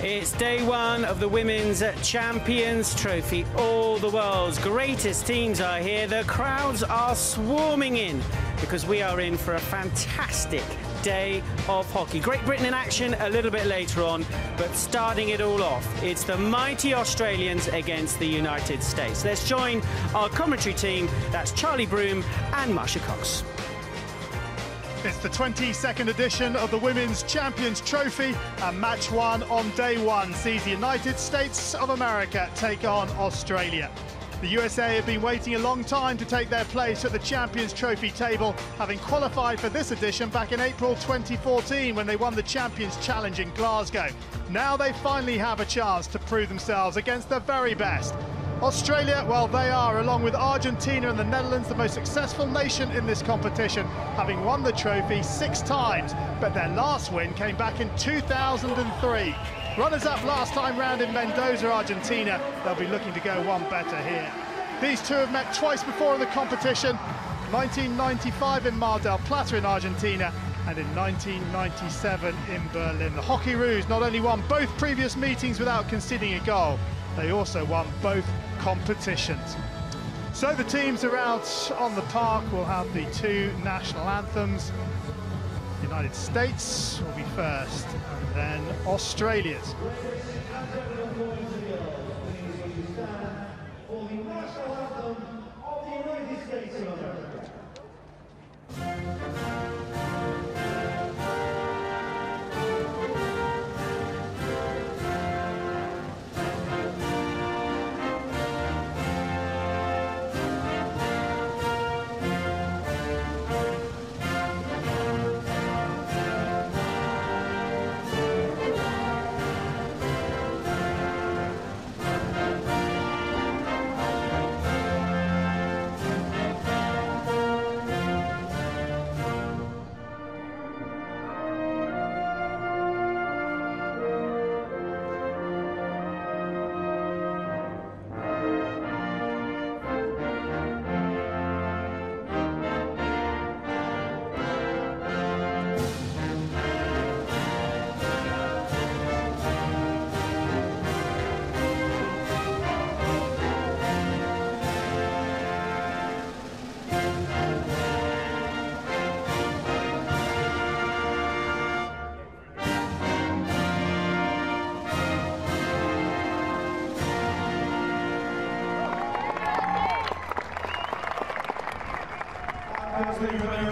It's day one of the Women's Champions Trophy. All the world's greatest teams are here. The crowds are swarming in because we are in for a fantastic day of hockey. Great Britain in action a little bit later on, but starting it all off, it's the mighty Australians against the United States. Let's join our commentary team. That's Charlie Broom and Marsha Cox. It's the 22nd edition of the Women's Champions Trophy, and match one on day one sees the United States of America take on Australia. The USA have been waiting a long time to take their place at the Champions Trophy table, having qualified for this edition back in April 2014 when they won the Champions Challenge in Glasgow. Now they finally have a chance to prove themselves against the very best. Australia, well, they are, along with Argentina and the Netherlands, the most successful nation in this competition, having won the trophy 6 times, but their last win came back in 2003. Runners-up last time round in Mendoza, Argentina. They'll be looking to go one better here. These two have met twice before in the competition, 1995 in Mar del Plata in Argentina, and in 1997 in Berlin. The Hockeyroos not only won both previous meetings without conceding a goal, they also won both competitions. So the teams are out on the park. We'll have the 2 national anthems. The United States will be first, and then Australia's.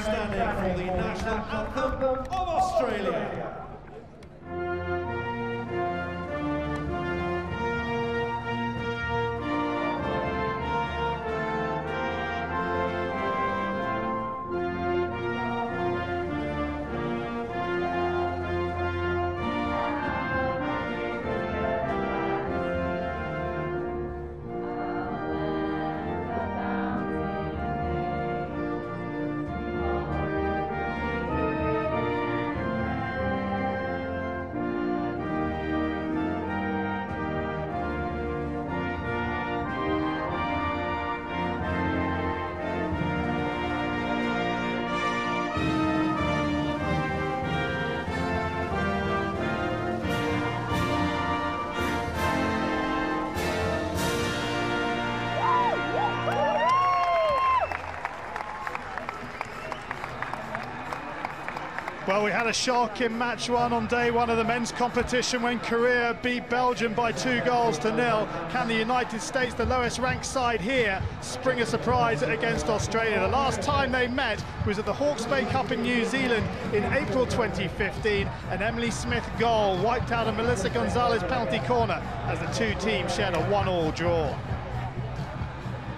Standing for the national anthem of Australia. Well, we had a shock in match one on day one of the men's competition when Korea beat Belgium by 2-0. Can the United States, the lowest ranked side here, spring a surprise against Australia? The last time they met was at the Hawke's Bay Cup in New Zealand in April 2015. An Emily Smith goal wiped out a Melissa Gonzalez penalty corner as the 2 teams shared a 1-1 draw.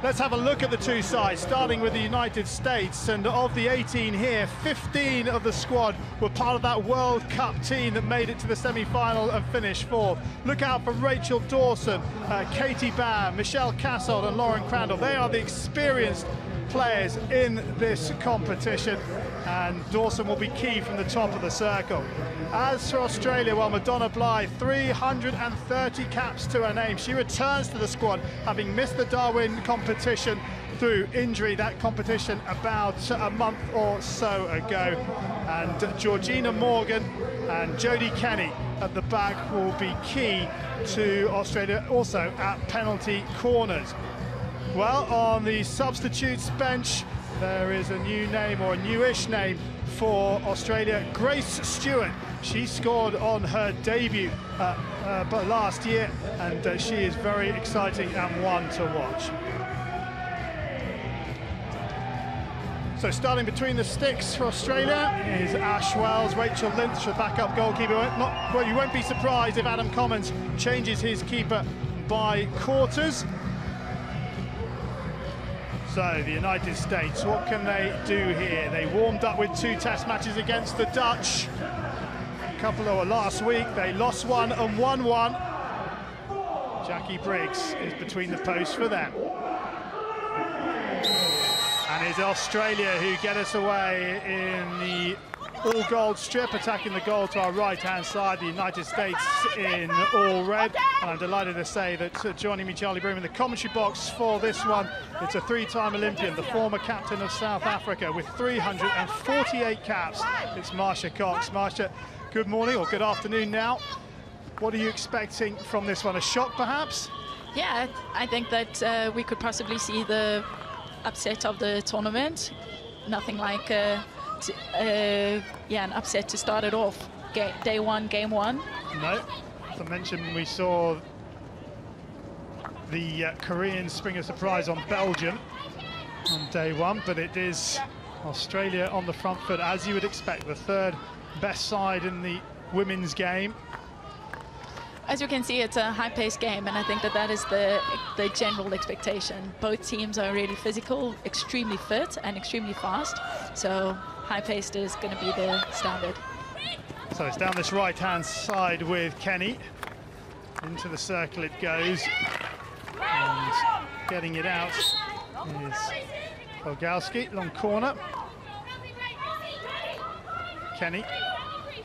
Let's have a look at the 2 sides, starting with the United States. And of the 18 here, 15 of the squad were part of that World Cup team that made it to the semi-final and finished 4th. Look out for Rachel Dawson, Katie Baum, Michelle Cassold and Lauren Crandall. They are the experienced players in this competition, and Dawson will be key from the top of the circle. As for Australia, well, Madonna Blythe, 330 caps to her name. She returns to the squad, having missed the Darwin competition through injury, that competition about a month or so ago. And Georgina Morgan and Jodie Kenny at the back will be key to Australia, also at penalty corners. Well, on the substitutes bench, there is a new name, or a newish name, for Australia, Grace Stewart. She scored on her debut but last year, and she is very exciting and one to watch. So starting between the sticks for Australia is Ash Wells, Rachel Lynch, the backup goalkeeper. Well, you won't be surprised if Adam Commons changes his keeper by quarters. So the United States, what can they do here? They warmed up with 2 test matches against the Dutch a couple of last week. They lost one and won one. Jackie Briggs is between the posts for them. And it's Australia who get us away in the all-gold strip, attacking the goal to our right-hand side. The United States in all red. And I'm delighted to say that joining me, Charlie Broom, in the commentary box for this one, it's a 3-time Olympian, the former captain of South Africa with 348 caps. It's Marsha Cox. Marsha, good morning, or good afternoon now. What are you expecting from this one? A shock, perhaps? Yeah, I think that we could possibly see the upset of the tournament. Nothing like an upset to start it off. Day one, game one. No, as I mentioned, we saw the Koreans spring a surprise on Belgium on day one, but it is Australia on the front foot, as you would expect, the 3rd best side in the women's game. As you can see, it's a high-paced game, and I think that is the general expectation. Both teams are really physical, extremely fit, and extremely fast. So high-paced is going to be the standard. So it's down this right-hand side with Kenny. Into the circle it goes. And getting it out is Olgowski, long corner. Kenny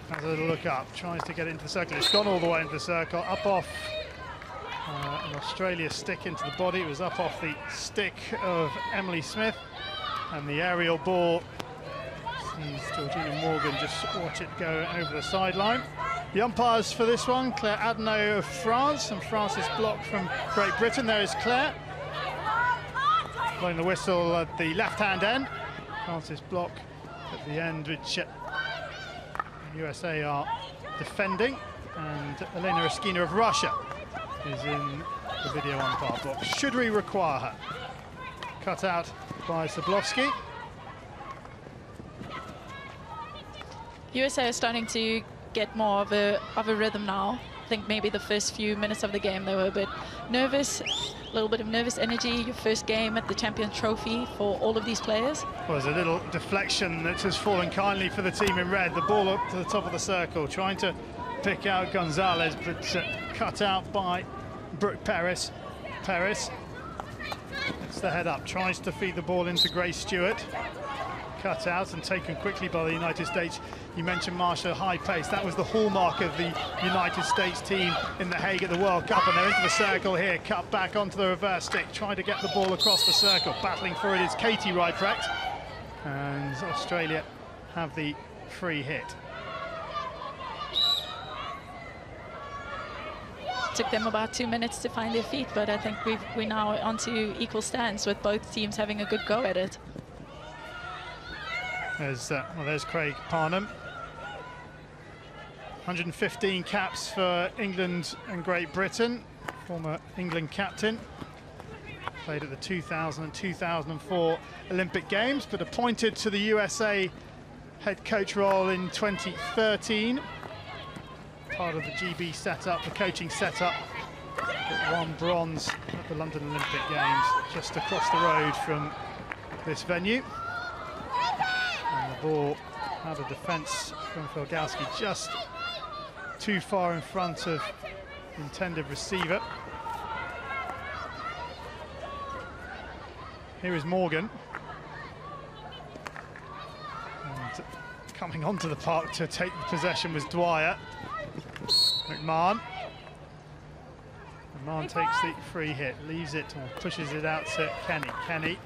has a little look up, tries to get into the circle. It's gone all the way into the circle, up off an Australia stick into the body. It was up off the stick of Emily Smith, and the aerial ball sees Georgina Morgan just watch it go over the sideline. The umpires for this one, Claire Adno of France and Francis Block from Great Britain. There is Claire blowing the whistle at the left-hand end. Francis Block at the end, which USA are defending, and Elena Eskina of Russia is in the video umpire box. Should we require her? Cut out by Zablowski. USA is starting to get more of a rhythm now. I think maybe the first few minutes of the game they were a bit nervous, a little bit of nervous energy. Your first game at the Champions Trophy for all of these players. Well, there's a little deflection that has fallen kindly for the team in red. The ball up to the top of the circle, trying to pick out Gonzalez, but cut out by Brooke Paris. Paris gets the head up, tries to feed the ball into Grace Stewart. Cut out and taken quickly by the United States. You mentioned Marsha, high pace. That was the hallmark of the United States team in The Hague at the World Cup, and they're into the circle here. Cut back onto the reverse stick, trying to get the ball across the circle. Battling for it is Katie Rydprecht, and Australia have the free hit. Took them about 2 minutes to find their feet, but I think we're now onto equal stands with both teams having a good go at it. There's Craig Parnham. 115 caps for England and Great Britain. Former England captain. Played at the 2000 and 2004 Olympic Games, but appointed to the USA head coach role in 2013. Part of the GB setup, the coaching setup that won bronze at the London Olympic Games, just across the road from this venue. And the ball out of defence from Filgowski, just too far in front of the intended receiver. Here is Morgan. And coming onto the park to take the possession was Dwyer. McMahon. McMahon takes the free hit, leaves it or pushes it out to Kenny. Kenny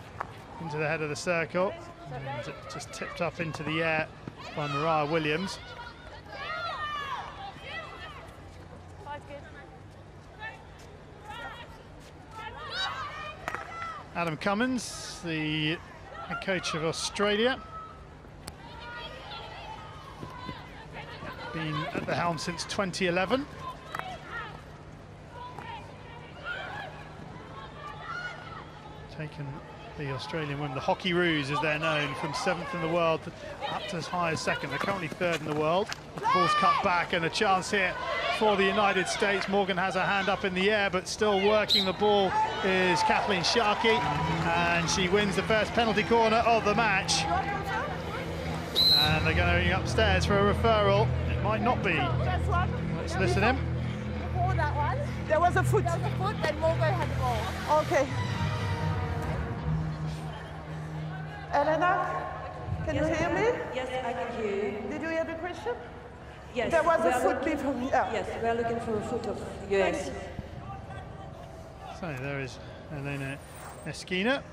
into the head of the circle. And just tipped up into the air by Mariah Williams. Adam Cummins, the head coach of Australia. Been at the helm since 2011. Taken the Australian women, the Hockey Roos as they're known, from 7th in the world up to as high as 2nd. They're currently 3rd in the world. The ball's cut back and a chance here for the United States. Morgan has her hand up in the air, but still working the ball is Kathleen Sharkey, and she wins the first penalty corner of the match. And they're going upstairs for a referral. It might not be. Let's listen in. Before that one, there was a foot. There was a foot, and Morgan had the ball. Okay. Elena, can you hear me? Yes, I can hear you. Did you hear the question? Yes. There was a foot before me. Yeah. Yes, we are looking for a foot of US. So there is Elena Esquina.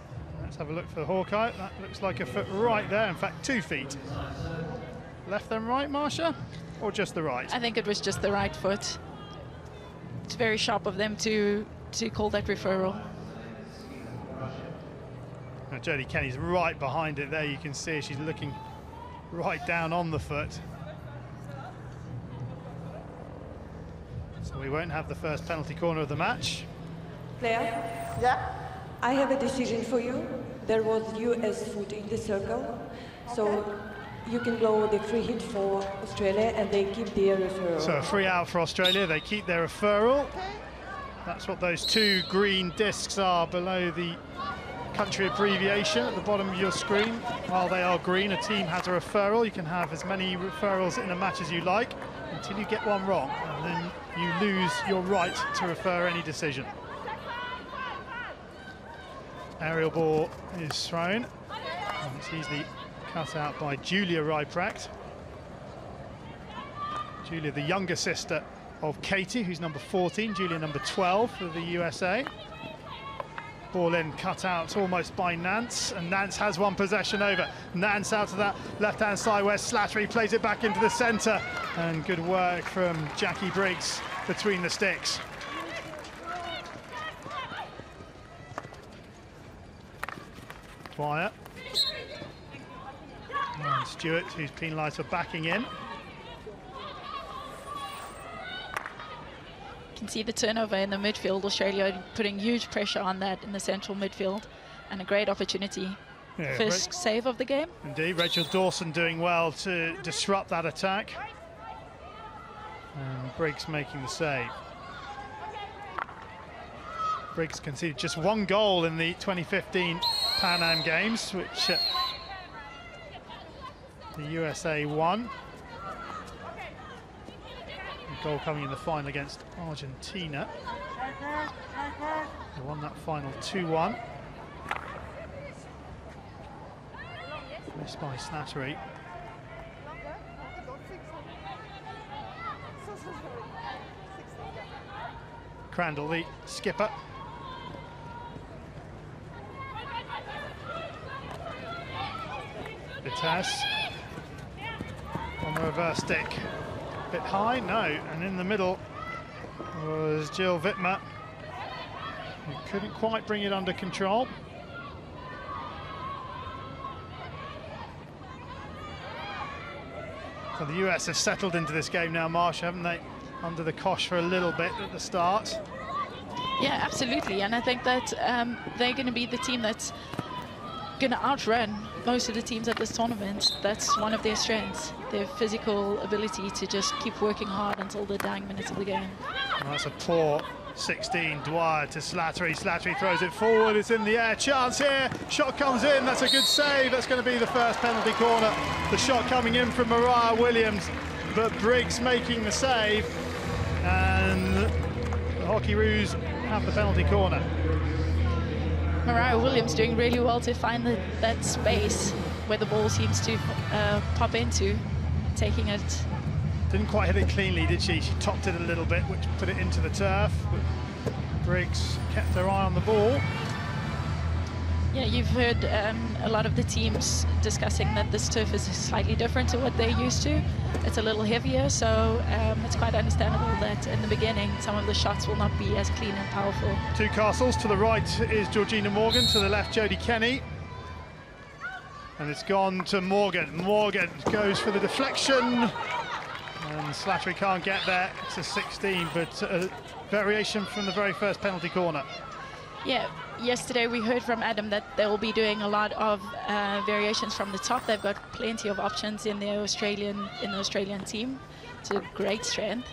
Let's have a look for Hawkeye. That looks like a foot right there. In fact, 2 feet. Left and right, Marsha? Or just the right? I think it was just the right foot. It's very sharp of them to call that referral. Now, Jodie Kenny's right behind it there. You can see she's looking right down on the foot. So we won't have the first penalty corner of the match. Claire? Yeah? I have a decision for you. There was US foot in the circle. So you can blow the free hit for Australia and they keep their referral. So a free out for Australia. They keep their referral. That's what those 2 green discs are below the country abbreviation at the bottom of your screen. While they are green, a team has a referral. You can have as many referrals in a match as you like until you get one wrong, and then you lose your right to refer any decision. Aerial ball is thrown, and it's easily cut out by Julia Rypracht. Julia, the younger sister of Katie, who's number 14, Julia number 12 for the USA. Ball in, cut out almost by Nance, and Nance has one possession over. Nance out to that left-hand side where Slattery plays it back into the centre, and good work from Jackie Briggs between the sticks. Dwyer. And Stewart, who's penalised for backing in. Can see the turnover in the midfield. Australia putting huge pressure on that in the central midfield, and a great opportunity. Yeah, First save of the game. Indeed, Rachel Dawson doing well to disrupt that attack. And Briggs making the save. Briggs conceded just 1 goal in the 2015 Pan Am Games, which the USA won. Goal coming in the final against Argentina. They won that final 2-1. Missed by Slattery. Crandall, the skipper. Vitesse on the reverse stick. Bit high, no, and in the middle was Jill Wittmer, who couldn't quite bring it under control. So the US have settled into this game now, Marsha, haven't they? Under the cosh for a little bit at the start. Yeah, absolutely, and I think that they're going to be the team that's going to outrun most of the teams at this tournament. That's one of their strengths, their physical ability to just keep working hard until the dying minutes of the game. Well, that's a poor 16, Dwyer to Slattery. Slattery throws it forward, it's in the air, chance here, shot comes in, that's a good save. That's going to be the first penalty corner. The shot coming in from Mariah Williams, but Briggs making the save, and the Hockey Roos have the penalty corner. Mariah Williams doing really well to find that space where the ball seems to pop into, taking it. Didn't quite hit it cleanly, did she? She topped it a little bit, which put it into the turf. But Briggs kept her eye on the ball. Yeah, you've heard a lot of the teams discussing that this turf is slightly different to what they're used to. It's a little heavier, so it's quite understandable that in the beginning some of the shots will not be as clean and powerful. Two castles. To the right is Georgina Morgan, to the left Jodie Kenny. And it's gone to Morgan. Morgan goes for the deflection. And Slattery can't get there. It's a 16, but a variation from the very first penalty corner. Yeah, yesterday we heard from Adam that they will be doing a lot of variations from the top. They've got plenty of options in the Australian team. It's a great strength.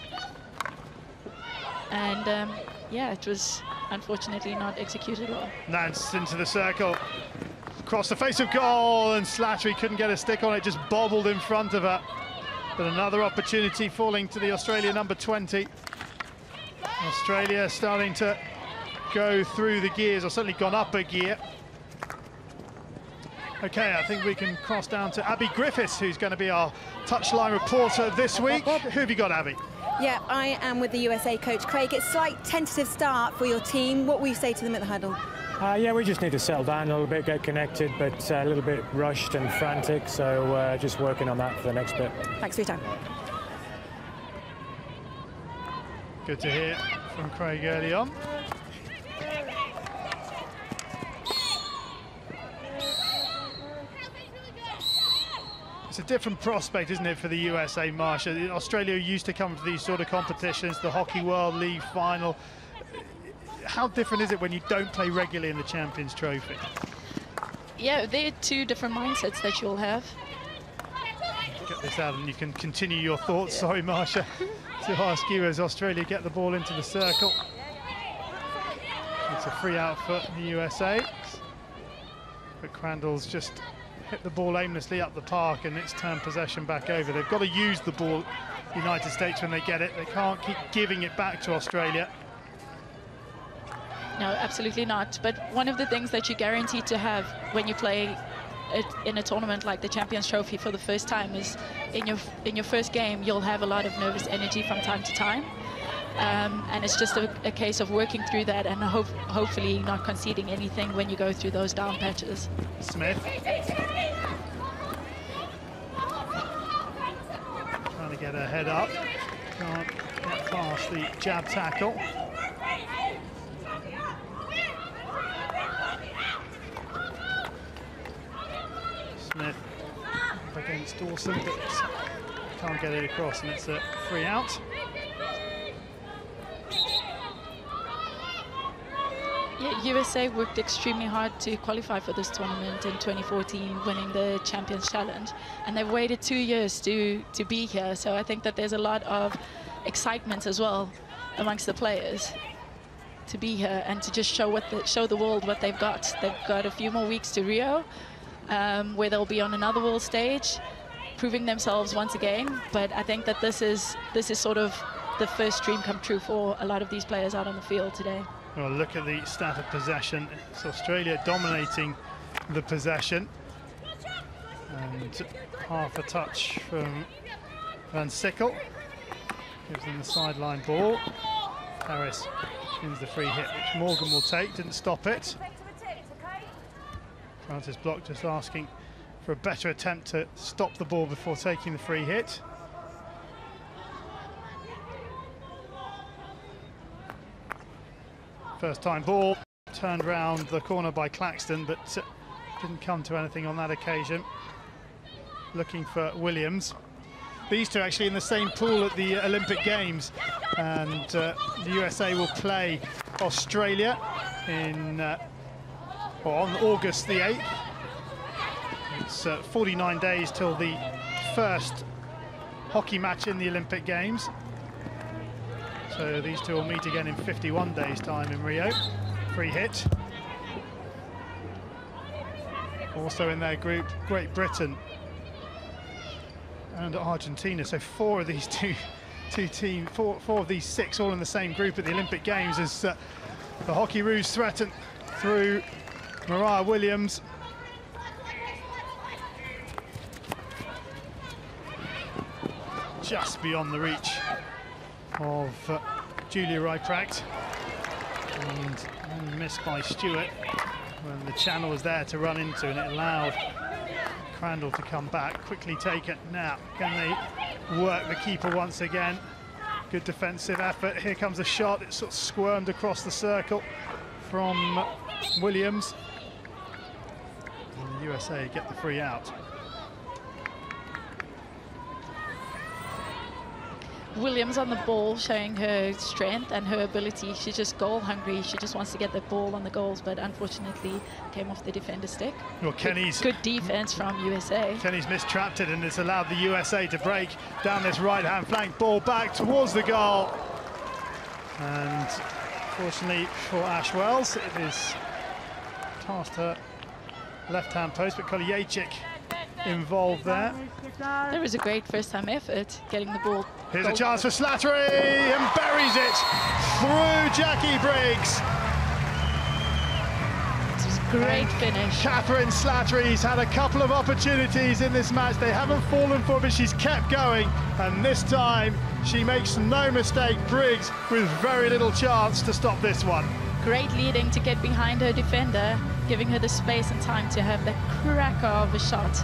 And yeah, it was unfortunately not executed well. Nance into the circle. Across the face of goal, and Slattery couldn't get a stick on it, just bobbled in front of her. But another opportunity falling to the Australia number 20. Australia starting to go through the gears, or certainly gone up a gear. Okay, I think we can cross down to Abby Griffiths, who's going to be our touchline reporter this week. Who have you got, Abby? Yeah, I am with the USA coach, Craig. It's a slight tentative start for your team. What will you say to them at the huddle? Yeah, we just need to settle down a little bit, get connected, but a little bit rushed and frantic, so just working on that for the next bit. Thanks for your time. Good to hear from Craig early on. It's a different prospect, isn't it, for the USA, Marsha? Australia used to come to these sort of competitions, the Hockey World League final. How different is it when you don't play regularly in the Champions Trophy? Yeah, they're two different mindsets that you'll have. Get this out and you can continue your thoughts. Yeah. Sorry, Marsha, to ask you as Australia get the ball into the circle. It's a free out for the USA. But Crandall's just hit the ball aimlessly up the park, and it's turned possession back over. They've got to use the ball, United States, when they get it. They can't keep giving it back to Australia. No, absolutely not. But one of the things that you're guaranteed to have when you play in a tournament like the Champions Trophy for the first time is in your first game, you'll have a lot of nervous energy from time to time. And it's just a case of working through that and hopefully not conceding anything when you go through those down patches. Smith. Trying to get her head up. Can't get past the jab tackle. Smith up against Dawson, but can't get it across, and it's a free out. Yeah, USA worked extremely hard to qualify for this tournament in 2014, winning the Champions Challenge, and they've waited 2 years to be here. So I think that there's a lot of excitement as well amongst the players to be here and to just show the world what they've got. They've got a few more weeks to Rio, where they'll be on another world stage, proving themselves once again. But I think that this is sort of the first dream come true for a lot of these players out on the field today. Well, look at the stat of possession. It's Australia dominating the possession. And half a touch from Van Sickle. Gives them the sideline ball. Harris wins the free hit, which Morgan will take. Didn't stop it. Francis Block just asking for a better attempt to stop the ball before taking the free hit. First time ball, turned round the corner by Claxton, but didn't come to anything on that occasion. Looking for Williams. These two actually in the same pool at the Olympic Games, and the USA will play Australia on August the 8th. It's 49 days till the first hockey match in the Olympic Games. So these two will meet again in 51 days' time in Rio. Free hit. Also in their group, Great Britain and Argentina. So four of these four of these six all in the same group at the Olympic Games as the Hockeyroos threaten through Mariah Williams. Just beyond the reach of Julia Rypracht, and missed by Stewart. when the channel was there to run into, and it allowed Crandall to come back, quickly take it. Now, can they work the keeper once again? Good defensive effort. Here comes a shot. It sort of squirmed across the circle from Williams. And the USA get the free out. Williams on the ball, showing her strength and her ability. She's just goal hungry. She just wants to get the ball on the goals, but unfortunately came off the defender's stick. Well, Kenny's good defense from USA. Kenny's mistrapped it, and it's allowed the USA to break down this right-hand flank. Ball back towards the goal. And fortunately for Ash Wells, it is past her left-hand post, but Kolijajczyk involved there. There was a great first-time effort getting the ball. Here's a chance for Slattery, and buries it through Jackie Briggs. This was a great finish. Catherine Slattery's had a couple of opportunities in this match. They haven't fallen for, but she's kept going, and this time she makes no mistake. Briggs with very little chance to stop this one. Great leading to get behind her defender, giving her the space and time to have the cracker of a shot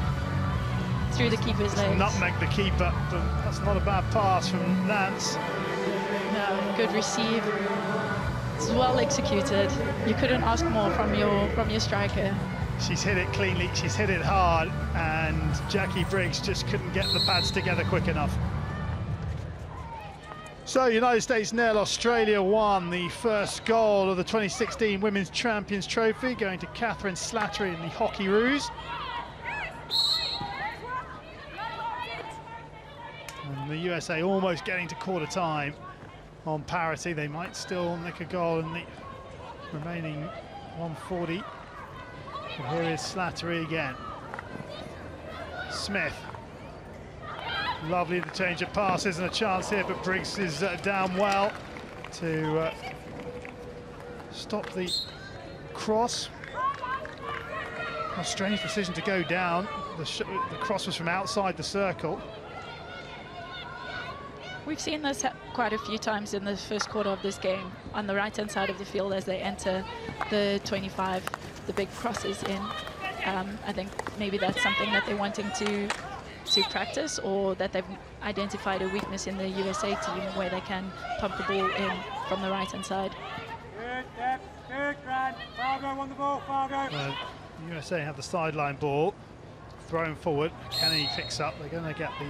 through the keeper's legs. Nutmeg the keeper, but that's not a bad pass from Nance. No, good receive. It's well executed. You couldn't ask more from your striker. She's hit it cleanly, she's hit it hard, and Jackie Briggs just couldn't get the pads together quick enough. So, United States 0, Australia 1. The first goal of the 2016 Women's Champions Trophy going to Catherine Slattery in the Hockeyroos. And the USA almost getting to quarter time on parity. They might still nick a goal in the remaining 140. But here is Slattery again. Smith. Lovely the change of passes and a chance here, but Briggs is down well to stop the cross. A strange decision to go down. The cross was from outside the circle. We've seen this quite a few times in the first quarter of this game, on the right-hand side of the field as they enter the 25, the big crosses in. I think maybe that's something that they're wanting to practice, or that they've identified a weakness in the USA team where they can pump the ball in from the right-hand side. Good, Grant. Fargo on the ball, Fargo. USA have the sideline ball, thrown forward. Kenny picks up. They're going to get the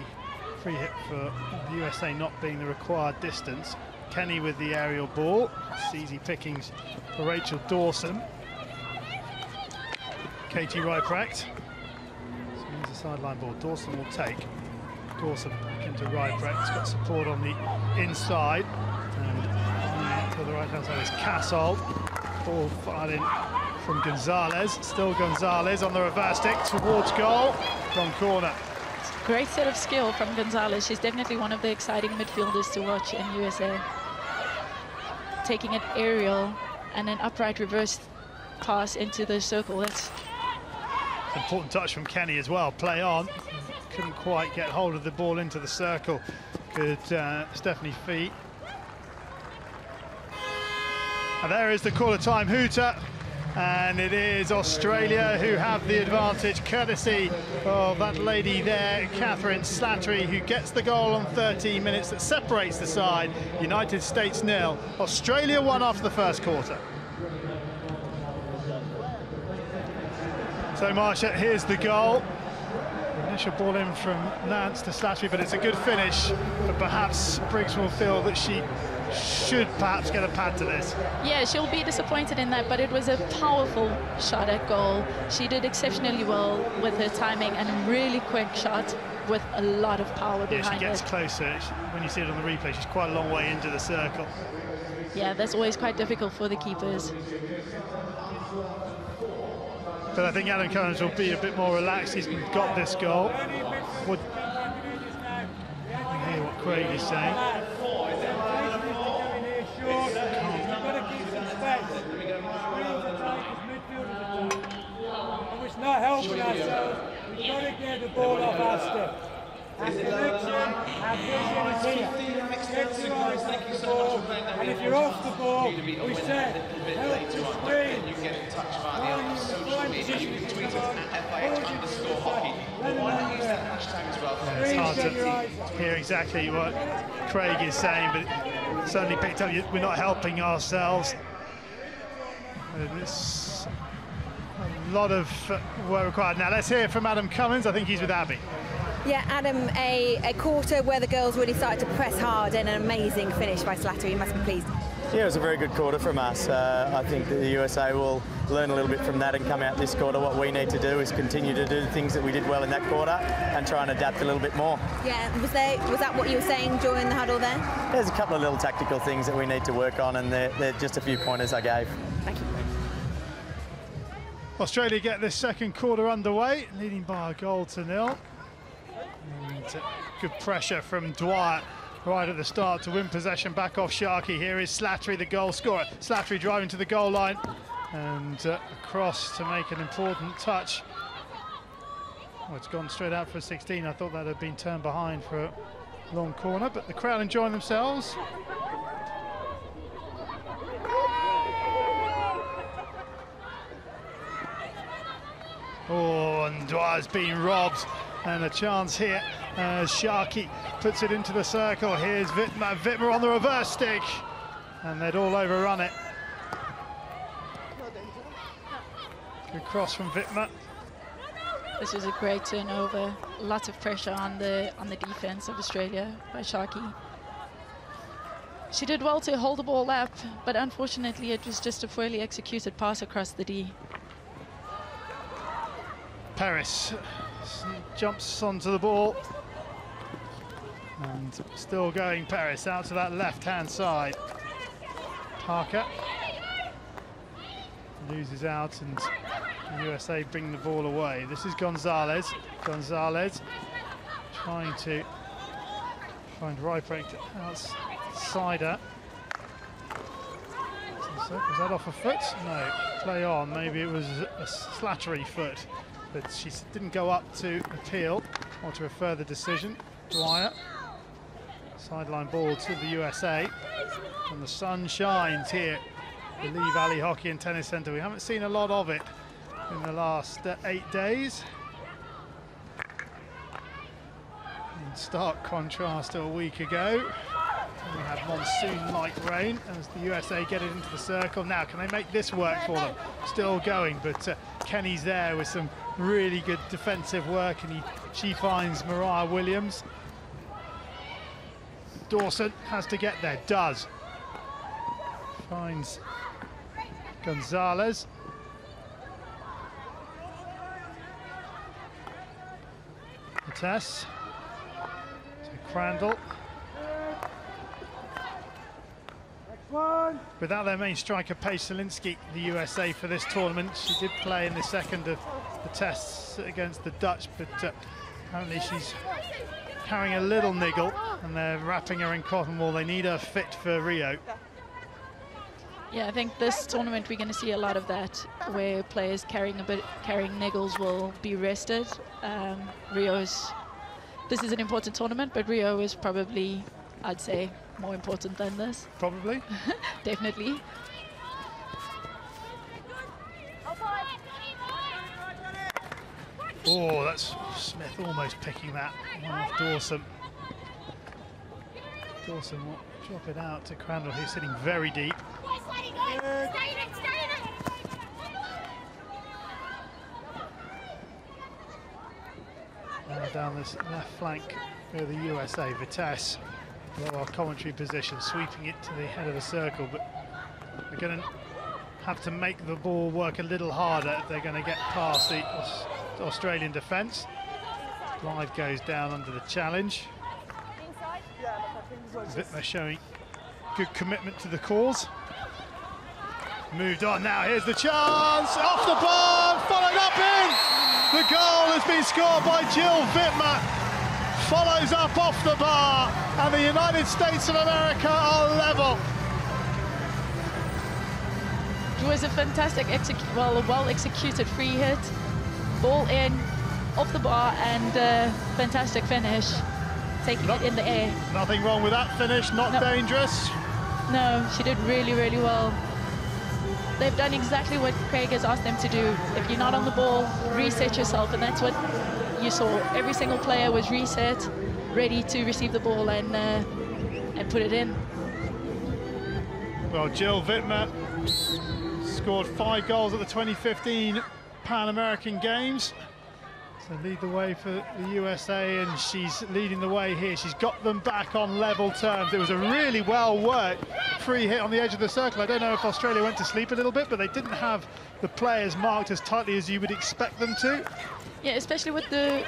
free hit for the USA not being the required distance. Kenny with the aerial ball. It's easy pickings for Rachel Dawson. Katie Ryprecht. A sideline ball. Dawson will take. Dawson back into Ryprecht. He's got support on the inside. And to the right hand side is Castle. Ball fired in from Gonzalez. Still Gonzalez on the reverse stick towards goal. Wrong corner. Great set of skill from Gonzalez. She's definitely one of the exciting midfielders to watch in USA. Taking it aerial and an upright reverse pass into the circle. That's important touch from Kenny as well. Play on. Couldn't quite get hold of the ball into the circle. Good Stephanie Fee. And there is the quarter time hooter. And it is Australia who have the advantage, courtesy of that lady there, Catherine Slattery, who gets the goal on 13 minutes that separates the side. United States 0, Australia 1 after the first quarter. So, Marsha, here's the goal. Initial ball in from Nance to Slattery, but it's a good finish. But perhaps Briggs will feel that she should perhaps get a pad to this. Yeah, she'll be disappointed in that, but it was a powerful shot at goal. She did exceptionally well with her timing, and a really quick shot with a lot of power behind it. Yeah, she gets closer. When you see it on the replay, she's quite a long way into the circle. Yeah, that's always quite difficult for the keepers. But I think Adam Cummins will be a bit more relaxed. He's got this goal. You hear what Craig is saying. It's not helping ourselves. We've got to get the ball off our step. Our connection, our vision is here. Get your eyes off the ball. And if you're off the ball, we said, help to screen. position. Tweet us at FIH_hockey. Why not use that hashtag as well? Yeah, it's hard to hear exactly what Craig is saying, but certainly picked up we're not helping ourselves. It's a lot of work required. Now let's hear from Adam Cummins. I think he's with Abby. Yeah, Adam, a quarter where the girls really started to press hard and an amazing finish by Slattery. You must be pleased. Yeah, it was a very good quarter from us. I think that the USA will learn a little bit from that and come out this quarter. What we need to do is continue to do the things that we did well in that quarter and try and adapt a little bit more. Yeah, was that what you were saying during the huddle there? There's a couple of little tactical things that we need to work on, and they're just a few pointers I gave. Thank you. Australia get this second quarter underway, leading by a goal to nil. And good pressure from Dwyer right at the start to win possession back off Sharkey. Here is Slattery, the goal scorer. Slattery driving to the goal line and across to make an important touch. Oh, it's gone straight out for a 16. I thought that had been turned behind for a long corner, but the crowd enjoying themselves. Oh, and Dwyer's been robbed. And a chance here as Sharkey puts it into the circle. Here's Wittmer. Wittmer on the reverse stick. And they'd all overrun it. Good cross from Wittmer. This was a great turnover. Lots of pressure on the defense of Australia by Sharkey. She did well to hold the ball up, but unfortunately it was just a poorly executed pass across the D. Paris jumps onto the ball. And still going Paris out to that left-hand side. Parker loses out and the USA bring the ball away. This is Gonzalez. Gonzalez trying to find Rybrink outside her. Was that off a foot? No, play on. Maybe it was a Slattery foot. But she didn't go up to appeal or to a further decision. Dwyer, sideline ball to the USA, and the sun shines here at the Lee Valley Hockey and Tennis Centre. We haven't seen a lot of it in the last 8 days. In stark contrast to a week ago, we had monsoon-like rain as the USA get it into the circle. Now, can they make this work for them? Still going, but Kenny's there with some really good defensive work, and she finds Mariah Williams. Dawson has to get there, does. Finds Gonzalez. Vitesse to Crandall. Without their main striker, Paige Zielinski, the USA for this tournament. She did play in the second of the tests against the Dutch, but apparently she's carrying a little niggle and they're wrapping her in cotton wool. They need her fit for Rio. Yeah, I think this tournament we're going to see a lot of that, where players carrying niggles will be rested. This is an important tournament, but Rio is probably, I'd say, more important than this. Probably. Definitely. Oh, that's Smith almost picking that one off Dawson. Dawson will drop it out to Crandall, who's sitting very deep. Now down this left flank for the USA, Vitesse. Our commentary position, sweeping it to the head of the circle, but they're going to have to make the ball work a little harder if they're going to get past the Australian defence. Blythe goes down under the challenge. Wittmer showing good commitment to the cause. Moved on now, here's the chance, off the bar, followed up in! The goal has been scored by Jill Wittmer. Follows up off the bar, and the United States of America are level. It was a fantastic, well-executed free hit, ball in, off the bar, and fantastic finish, taking it in the air. Nothing wrong with that finish, not dangerous. No, she did really, really well. they've done exactly what Craig has asked them to do. If you're not on the ball, reset yourself, and that's what you saw. Every single player was reset, ready to receive the ball and put it in. Well, Jill Wittmer scored 5 goals at the 2015 Pan American Games to lead the way for the USA, and she's leading the way here. She's got them back on level terms. It was a really well worked free hit on the edge of the circle. I don't know if Australia went to sleep a little bit, but they didn't have the players marked as tightly as you would expect them to. Yeah, especially with the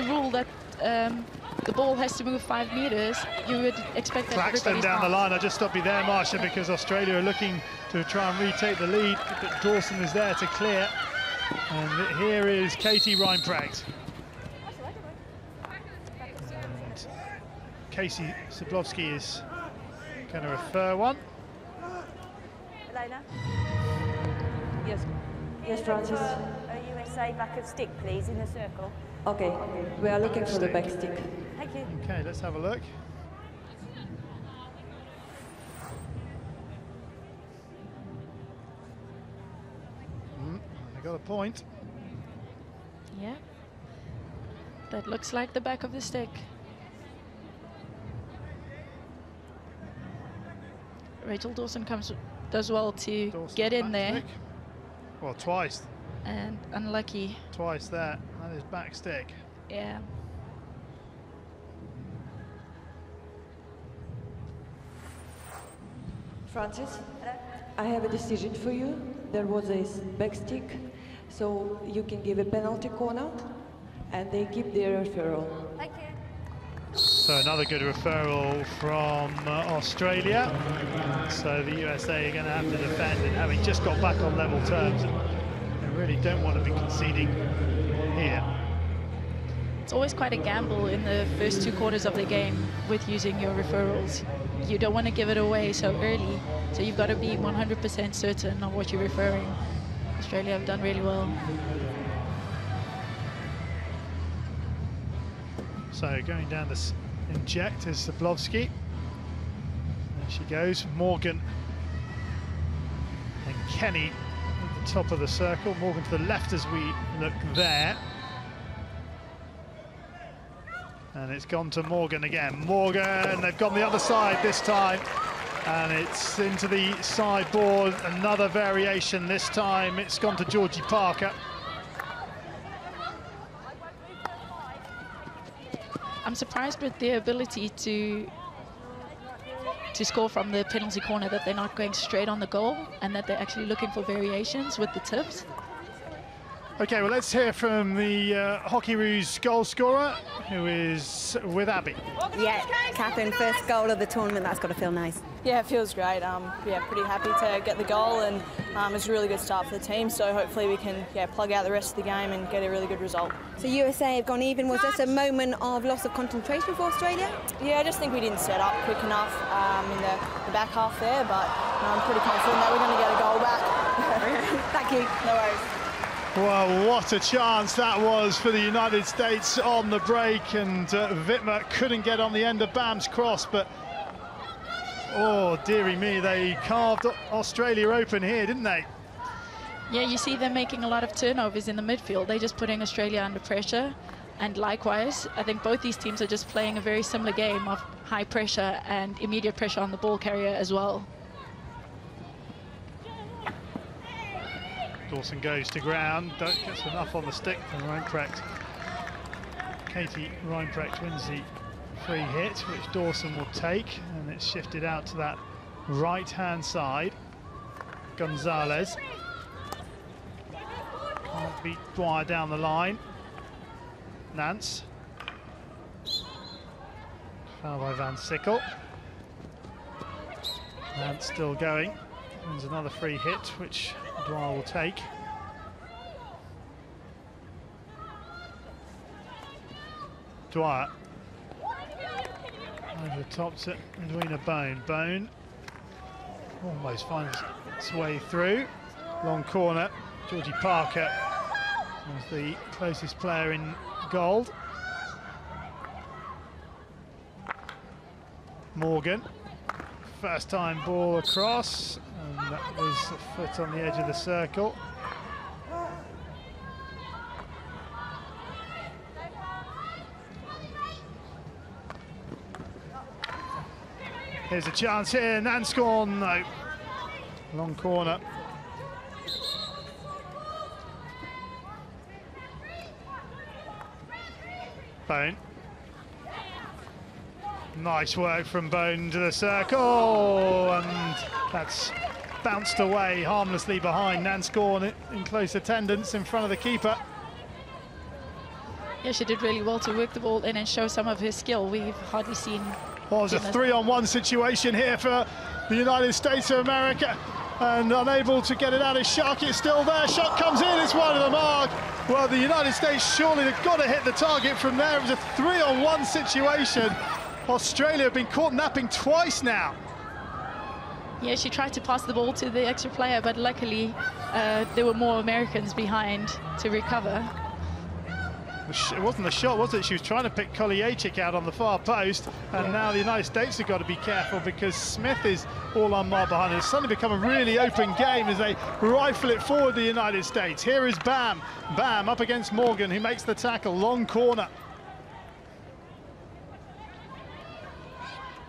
rule that the ball has to move 5 meters, you would expect that Claxton down the line. I'll just stop you there, Marsha, because Australia are looking to try and retake the lead, but Dawson is there to clear. And here is Katie Reinprecht. And Casey Sablowski is going to refer one. Elena? Yes. Yes, Francis. USA back of stick, please, in a circle. Okay, we are looking for the back stick. Thank you. Okay, let's have a look. They got a point. Yeah. That looks like the back of the stick. Rachel Dawson does well to get in there. Stick. Well, twice. And unlucky. Twice there. That is back stick. Yeah. Francis, I have a decision for you. There was a back stick, so you can give a penalty corner, and they give their referral. Thank you. So another good referral from Australia. So the USA are going to have to defend, and having just got back on level terms, they really don't want to be conceding here. It's always quite a gamble in the first 2 quarters of the game with using your referrals. You don't want to give it away so early, so you've got to be 100% certain of what you're referring. Australia have done really well. So going down this inject is Sablowski. There she goes, Morgan and Kenny at the top of the circle. Morgan to the left as we look there. And it's gone to Morgan again. Morgan, they've gone the other side this time. And it's into the sideboard, another variation this time. It's gone to Georgie Parker. I'm surprised with their ability to score from the penalty corner, that they're not going straight on the goal and that they're actually looking for variations with the tips. Okay, well, let's hear from the Hockeyroos goal scorer, who is with Abby. Yeah, Catherine, first goal of the tournament, that's got to feel nice. Yeah, it feels great. Yeah, pretty happy to get the goal, and it's a really good start for the team, so hopefully we can plug out the rest of the game and get a really good result. So USA have gone even. Was this a moment of loss of concentration for Australia? Yeah, I just think we didn't set up quick enough in the back half there, but I'm pretty confident that we're going to get a goal back. Thank you. No worries. Well, what a chance that was for the United States on the break, and Wittmer couldn't get on the end of Bam's cross, but oh, dearie me, they carved Australia open here, didn't they? Yeah, you see them making a lot of turnovers in the midfield. They're just putting Australia under pressure, and likewise, I think both these teams are just playing a very similar game of high pressure and immediate pressure on the ball carrier as well. Dawson goes to ground, gets enough on the stick from Reinprecht. Katie Reinprecht wins the free hit, which Dawson will take, and it's shifted out to that right-hand side. Gonzalez can't beat Dwyer down the line. Nance. Foul by Van Sickle. Nance still going. Wins another free hit, which Dwyer will take. Dwyer over the top to Edwina Bone. Bone almost finds its way through. Long corner. Georgie Parker was the closest player in gold. Morgan. First time ball across. And That was a foot on the edge of the circle. Here's a chance here, Nanscorn, no. Long corner. Bone. Nice work from Bone to the circle, and that's bounced away harmlessly behind Nanscorn in close attendance in front of the keeper. Yeah, she did really well to work the ball in and show some of her skill. We've hardly seen... Well, it's a 3-on-1 situation here for the United States of America, and unable to get it out of Shark. It's still there. Shot comes in. It's wide of the mark. Well, the United States surely have got to hit the target from there. It was a 3-on-1 situation. Australia have been caught napping twice now. Yeah, she tried to pass the ball to the extra player, but luckily there were more Americans behind to recover. It wasn't the shot, was it? She was trying to pick Koleachik out on the far post, and now the United States have got to be careful because Smith is all unmarked behind her. It's suddenly become a really open game as they rifle it forward, the United States. Here is Bam. Bam up against Morgan, who makes the tackle. Long corner.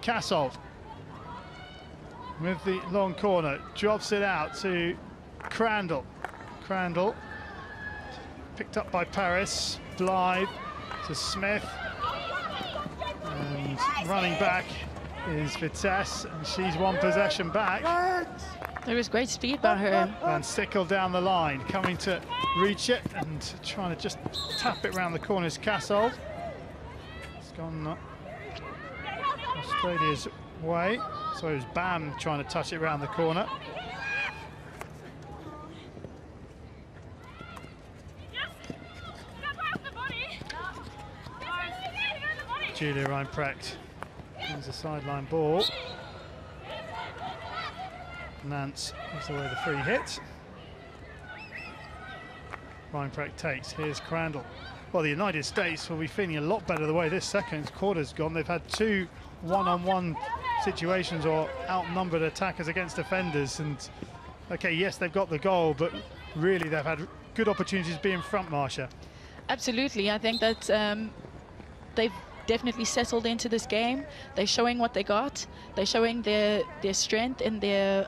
Kasov with the long corner, drops it out to Crandall. Crandall picked up by Paris. Blythe to Smith, and running back is Vitesse, and she's one possession back. There was great speed by her. And Sickle down the line, coming to reach it and trying to just tap it around the corners. Kasov. It's gone Australia's way, so it was Bam trying to touch it around the corner. Julia Reinprecht has a sideline ball. Nance gives away the free hit. Reinprecht takes. Here's Crandall. Well, the United States will be feeling a lot better the way this second quarter's gone. They've had 2 one-on-one situations or outnumbered attackers against defenders. And okay, yes, they've got the goal, but really they've had good opportunities to be in front, Marsha. Absolutely. I think that they've definitely settled into this game. They're showing what they got. They're showing their strength in their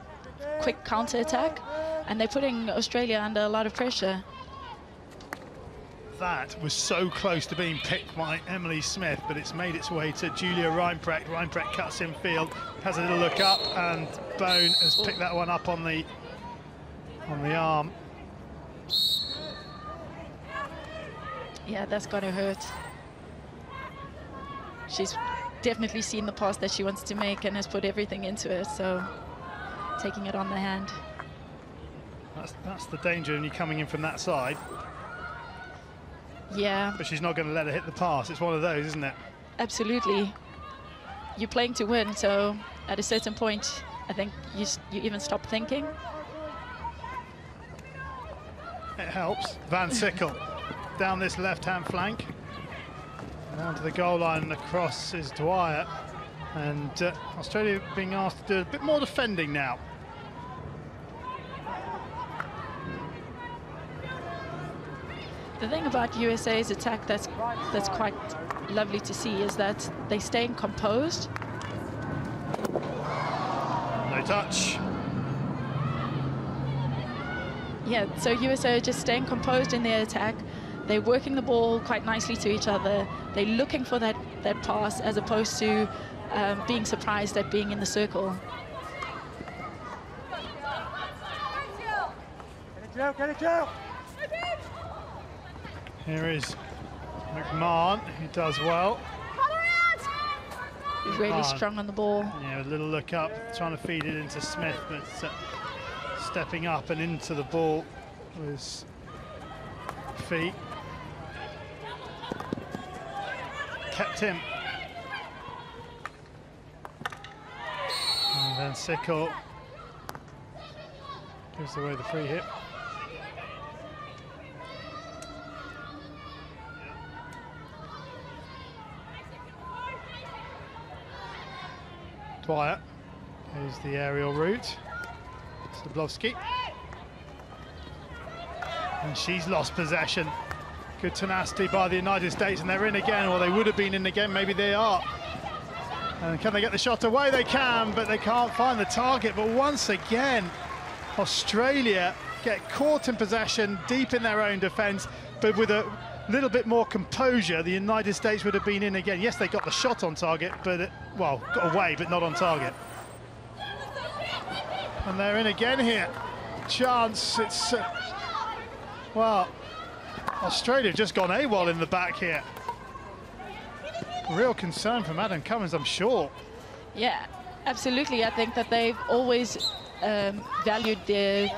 quick counter-attack, and they're putting Australia under a lot of pressure. That was so close to being picked by Emily Smith, but it's made its way to Julia Reinprecht. Reinprecht cuts in field, has a little look up, and Bone has picked that one up on the arm. Yeah, that's got to hurt. She's definitely seen the pass that she wants to make and has put everything into it, so taking it on the hand. That's the danger when you're coming in from that side. Yeah. But she's not going to let her hit the pass. It's one of those, isn't it? Absolutely. You're playing to win, so at a certain point, I think you even stop thinking. It helps. Van Sickle down this left-hand flank. Down to the goal line and across is Dwyer, and Australia being asked to do a bit more defending now. The thing about USA's attack that's quite lovely to see is that they're staying composed. No touch. Yeah, so USA are just staying composed in their attack. They're working the ball quite nicely to each other. They're looking for that pass as opposed to being surprised at being in the circle. Get it, Joe! Here is McMahon, who does well. He's really strong on the ball. Yeah, a little look up, trying to feed it into Smith, but stepping up and into the ball with his feet. Kept him. And then Sickle gives away the free hit. Dwyer is the aerial route. Stablowski. And she's lost possession. Good tenacity by the United States, and they're in again, or they would have been in again, maybe they are. And can they get the shot away? They can, but they can't find the target. But once again, Australia get caught in possession, deep in their own defence, but with a little bit more composure, the United States would have been in again. Yes, they got the shot on target, but, well, got away, but not on target. And they're in again here. Chance, it's, well, Australia have just gone AWOL in the back here. Real concern from Adam Cummins, I'm sure. Yeah, absolutely. I think that they've always valued their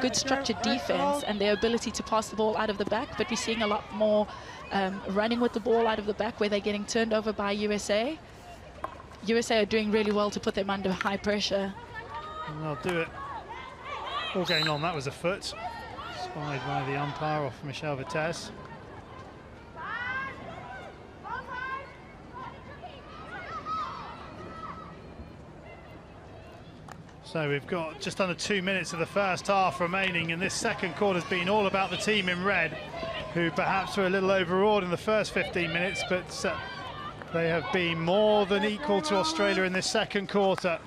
good structured defense and their ability to pass the ball out of the back, but we're seeing a lot more running with the ball out of the back where they're getting turned over by USA. USA are doing really well to put them under high pressure. And they'll do it all game long. That was a foot. Spied by the umpire off Michelle Vitesse. So we've got just under 2 minutes of the first half remaining, and this second quarter's been all about the team in red, who perhaps were a little overawed in the first 15 minutes, but they have been more than equal to Australia in this second quarter.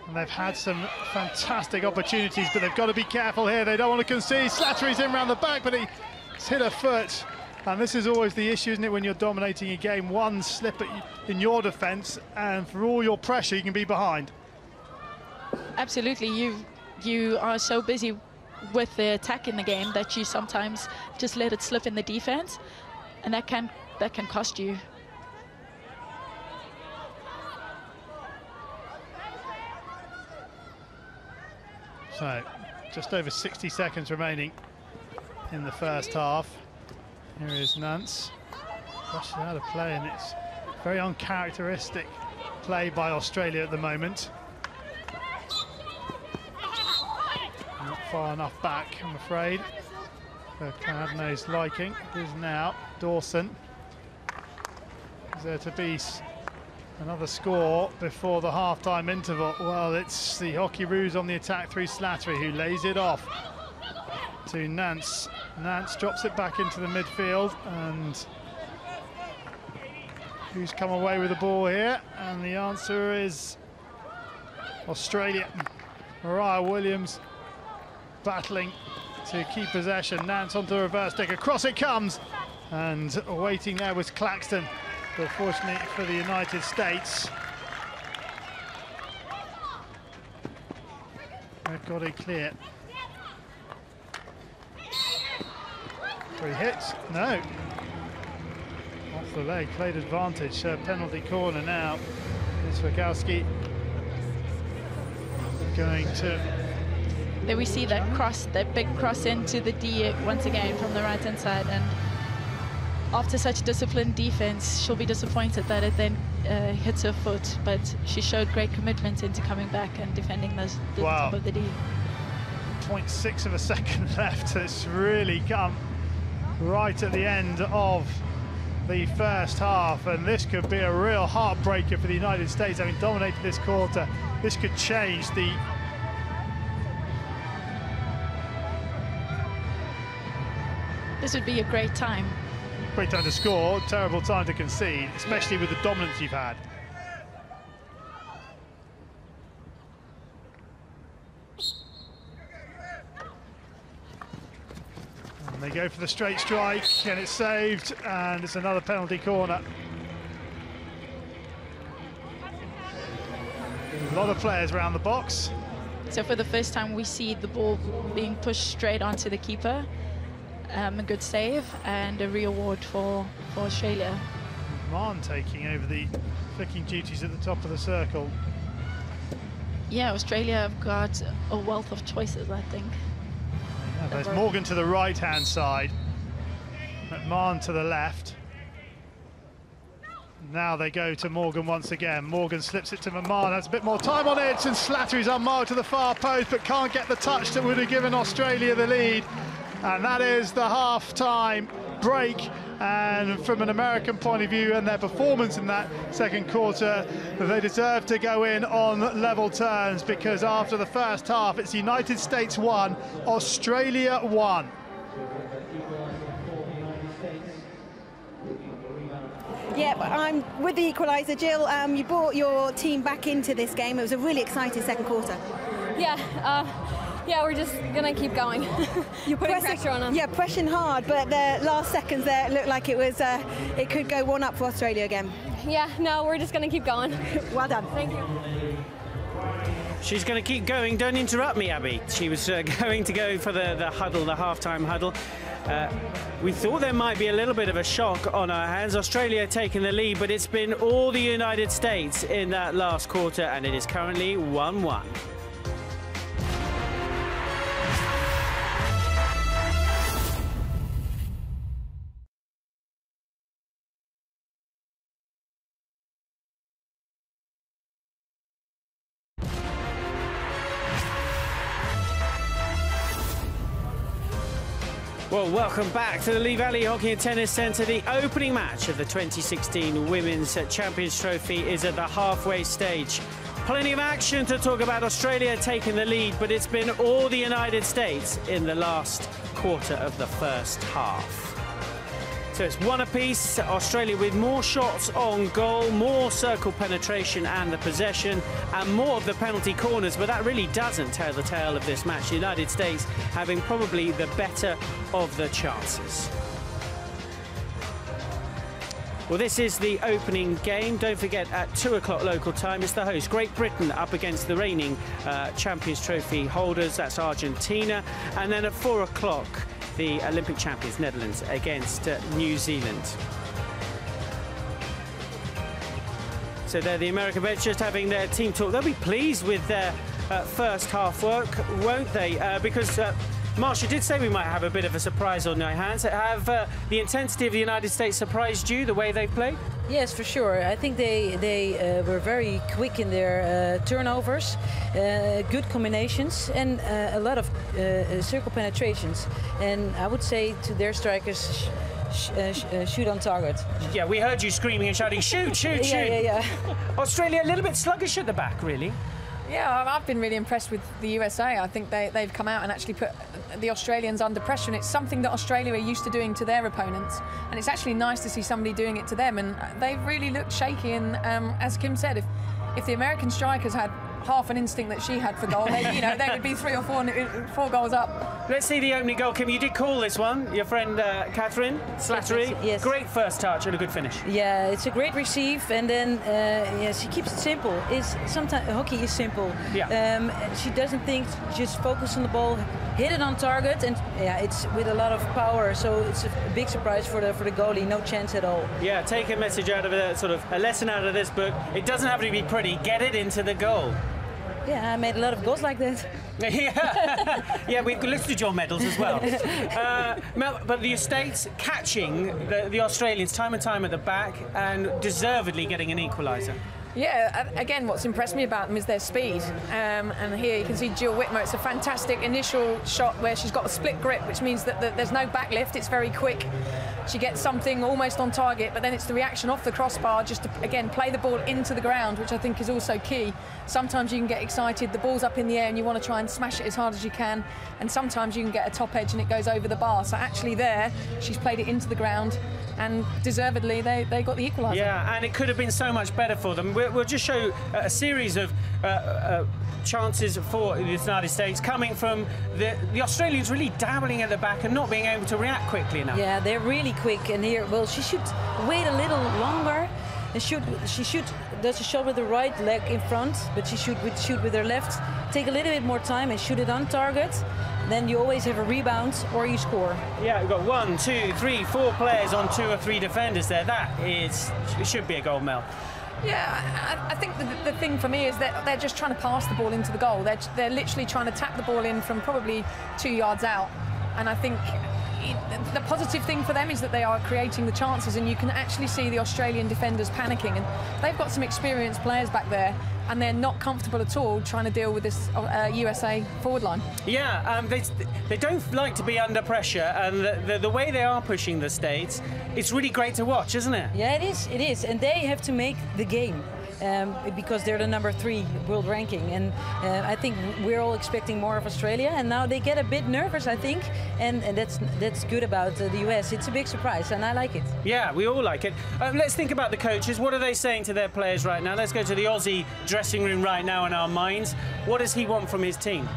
And they've had some fantastic opportunities, but they've got to be careful here. They don't want to concede. Slattery's in round the back, but he's hit a foot. And this is always the issue, isn't it, when you're dominating a game? One slip in your defence, and for all your pressure, you can be behind. Absolutely, you are so busy with the attack in the game that you sometimes just let it slip in the defense, and that can cost you. So, just over 60 seconds remaining in the first half. Here is Nance, rushes out of play, and it's very uncharacteristic play by Australia at the moment. Not far enough back, I'm afraid, for Cladno's liking. It is now Dawson. Is there to be another score before the half-time interval? Well, it's the Hockey Roos on the attack through Slattery, who lays it off to Nance. Nance drops it back into the midfield, and who's come away with the ball here? And the answer is Australia. Mariah Williams battling to keep possession. Nance onto the reverse stick. Across it comes, and waiting there was Claxton. But fortunately for the United States, they've got it clear. 3 hits? No. Off the leg, played advantage. Penalty corner now. It's Wakowski going to... There we see that cross, that big cross into the D once again from the right-hand side, and after such disciplined defense, she'll be disappointed that it then hits her foot, but she showed great commitment into coming back and defending the top of the D. 0.6 of a second left. It's really come right at the end of the first half, and this could be a real heartbreaker for the United States, having dominated this quarter. This could change the... This would be a great time. Great time to score, terrible time to concede, especially with the dominance you've had. And they go for the straight strike, and it's saved, and it's another penalty corner. A lot of players around the box. So for the first time, we see the ball being pushed straight onto the keeper. A good save and a re-award for Australia. Marn taking over the flicking duties at the top of the circle. Yeah, Australia have got a wealth of choices, I think. Yeah, there's Morgan to the right-hand side, McMahon to the left. Now they go to Morgan once again. Morgan slips it to McMahon, has a bit more time on it, and Slattery's unmarked to the far post, but can't get the touch that would have given Australia the lead. And that is the half-time break. And from an American point of view and their performance in that second quarter, they deserve to go in on level terms, because after the first half, it's United States 1, Australia 1. Yeah, I'm with the equaliser. Jill, you brought your team back into this game. It was a really exciting second quarter. Yeah, we're just going to keep going. You're putting pressure on them. Yeah, pressing hard, but the last seconds there, it looked like it was, it could go 1-up for Australia again. Yeah, no, we're just going to keep going. Well done. Thank you. She's going to keep going. Don't interrupt me, Abby. She was going to go for the huddle, the half-time huddle. We thought there might be a little bit of a shock on our hands. Australia taking the lead, but it's been all the United States in that last quarter, and it is currently 1-1. Well, welcome back to the Lee Valley Hockey and Tennis Centre. The opening match of the 2016 Women's Champions Trophy is at the halfway stage. Plenty of action to talk about. Australia taking the lead, but it's been all the United States in the last quarter of the first half. So it's 1 apiece. Australia with more shots on goal, more circle penetration and the possession, and more of the penalty corners, but that really doesn't tell the tale of this match. The United States having probably the better of the chances. Well, this is the opening game. Don't forget, at 2 o'clock local time, it's the host, Great Britain, up against the reigning Champions Trophy holders. That's Argentina. And then at 4 o'clock, the Olympic champions, Netherlands, against New Zealand. So they're the American bench just having their team talk. They'll be pleased with their first half work, won't they? Because Marsha did say we might have a bit of a surprise on their hands. Have the intensity of the United States surprised you, the way they've played? Yes, for sure. I think they were very quick in their turnovers, good combinations, and a lot of circle penetrations. And I would say to their strikers, shoot on target. Yeah, we heard you screaming and shouting, shoot, shoot, shoot. Yeah. Australia a little bit sluggish at the back, really. Yeah, I've been really impressed with the USA. I think they've come out and actually put the Australians under pressure, and it's something that Australia are used to doing to their opponents, and it's actually nice to see somebody doing it to them, and they've really looked shaky. And as Kim said, if the American strikers had half an instinct that she had for goal, they would be 3 or 4 goals up. Let's see the opening goal, Kim. You did call this one, your friend Catherine Slattery. Yes. Great first touch and a good finish. Yeah, it's a great receive, and then she keeps it simple. Sometimes hockey is simple. Yeah. She doesn't think, just focus on the ball, hit it on target, and yeah, it's with a lot of power. So it's a big surprise for the goalie. No chance at all. Yeah, take a message out of it, sort of a lesson out of this book. It doesn't have to be pretty. Get it into the goal. Yeah, I made a lot of goals like that. Yeah, we've listed your medals as well. But the States catching the Australians time and time at the back and deservedly getting an equaliser. Yeah, again, what's impressed me about them is their speed. And here you can see Jill Whitmer. It's a fantastic initial shot where she's got a split grip, which means that there's no backlift. It's very quick. She gets something almost on target, but then it's the reaction off the crossbar just to, again, play the ball into the ground, which I think is also key. Sometimes you can get excited, the ball's up in the air and you want to try and smash it as hard as you can, and sometimes you can get a top edge and it goes over the bar. So actually there, she's played it into the ground, and deservedly they got the equaliser. Yeah, and it could have been so much better for them. We'll just show a series of chances for the United States coming from the Australians really dabbling at the back and not being able to react quickly enough. Yeah, they're really quick, and here, well, she should wait a little longer. And she does a shot with the right leg in front, but she should shoot with her left. Take a little bit more time and shoot it on target. Then you always have a rebound or you score. Yeah, we've got 1, 2, 3, 4 players on 2 or 3 defenders there. It should be a goal, Mel. Yeah, I think the thing for me is that they're just trying to pass the ball into the goal. They're literally trying to tap the ball in from probably 2 yards out. And I think the positive thing for them is that they are creating the chances, and you can actually see the Australian defenders panicking. And they've got some experienced players back there. and they're not comfortable at all trying to deal with this USA forward line. Yeah, they don't like to be under pressure, and the way they are pushing the States, it's really great to watch, isn't it? Yeah, it is, and they have to make the game. Because they're the #3 world ranking, and I think we're all expecting more of Australia, and now they get a bit nervous, I think, and that's good about the US. It's a big surprise, and I like it. Yeah, we all like it. Let's think about the coaches. What are they saying to their players right now? Let's go to the Aussie dressing room right now in our minds. What does he want from his team?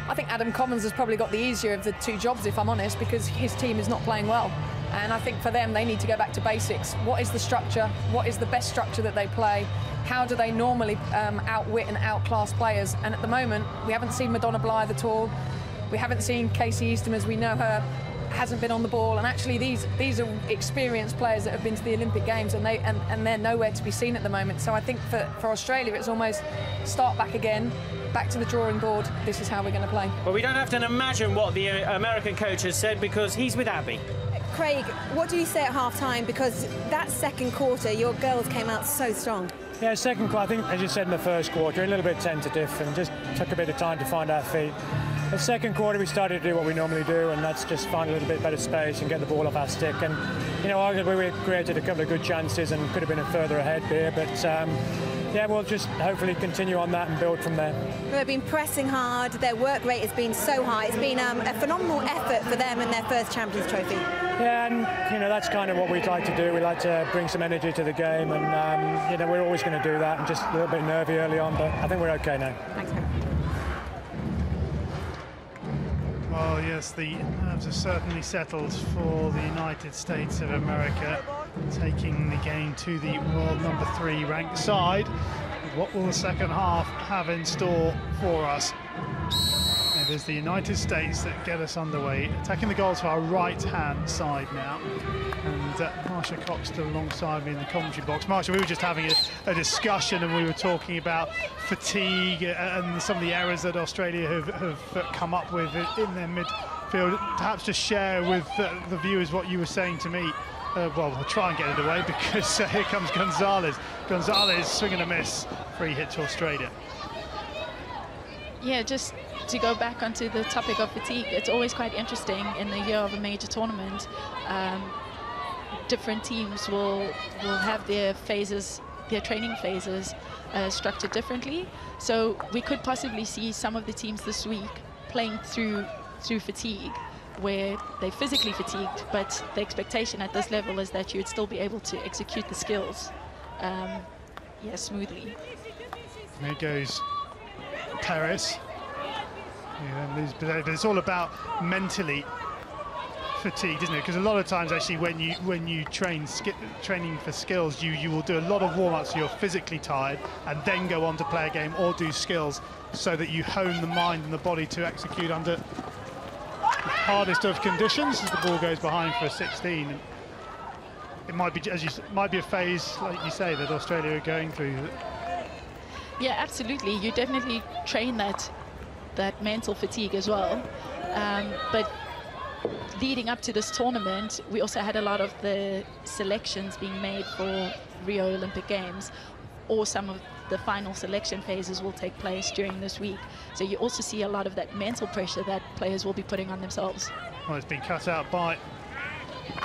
I think Adam Commons has probably got the easier of the two jobs, if I'm honest, because his team is not playing well. And I think for them, they need to go back to basics. What is the structure? What is the best structure that they play? How do they normally outwit and outclass players? And at the moment, we haven't seen Madonna Blythe at all. We haven't seen Casey Eastham, as we know her, hasn't been on the ball. And actually, these are experienced players that have been to the Olympic Games, and they're nowhere to be seen at the moment. So I think for Australia, it's almost start back again, back to the drawing board. This is how we're going to play. Well, we don't have to imagine what the American coach has said, because he's with Abby. Craig, what do you say at half-time? Because that second quarter, your girls came out so strong. Yeah, second quarter, I think, as you said in the first quarter, a little bit tentative and just took a bit of time to find our feet. The second quarter, we started to do what we normally do, and that's just find a little bit better space and get the ball off our stick. And, you know, arguably we created a couple of good chances and could have been further ahead there, but yeah, we'll just hopefully continue on that and build from there. They've been pressing hard. Their work rate has been so high. It's been a phenomenal effort for them in their first Champions Trophy. Yeah, and you know, that's kind of what we'd like to do. We like to bring some energy to the game, and you know, we're always going to do that. And just a little bit nervy early on, but I think we're okay now. Thanks, Craig. Well, yes, the nerves are certainly settled for the United States of America, taking the game to the world #3 ranked side. What will the second half have in store for us? It is the United States that get us underway, attacking the goals for our right-hand side now. And Marsha Cox still alongside me in the commentary box. Marsha, we were just having a discussion, and we were talking about fatigue and some of the errors that Australia have come up with in their midfield. Perhaps just share with the viewers what you were saying to me. Well, we'll try and get it away, because here comes Gonzalez. Gonzalez, swing and a miss, free hit to Australia. Yeah, just to go back onto the topic of fatigue, it's always quite interesting in the year of a major tournament. Different teams will have their phases, their training phases structured differently. So we could possibly see some of the teams this week playing through fatigue, where they're physically fatigued, but the expectation at this level is that you would still be able to execute the skills smoothly. There goes Paris. Yeah, but it's all about mentally fatigued, isn't it? Because a lot of times, actually, when you training for skills, you will do a lot of warm-ups, so you're physically tired, and then go on to play a game or do skills, so that you hone the mind and the body to execute under the hardest of conditions as the ball goes behind for a 16. And it might be a phase, like you say, that Australia are going through. Yeah, absolutely. You definitely train that mental fatigue as well. But leading up to this tournament, we also had a lot of the selections being made for Rio Olympic Games, or some of the final selection phases will take place during this week. So you also see a lot of that mental pressure that players will be putting on themselves. Well, it's been cut out by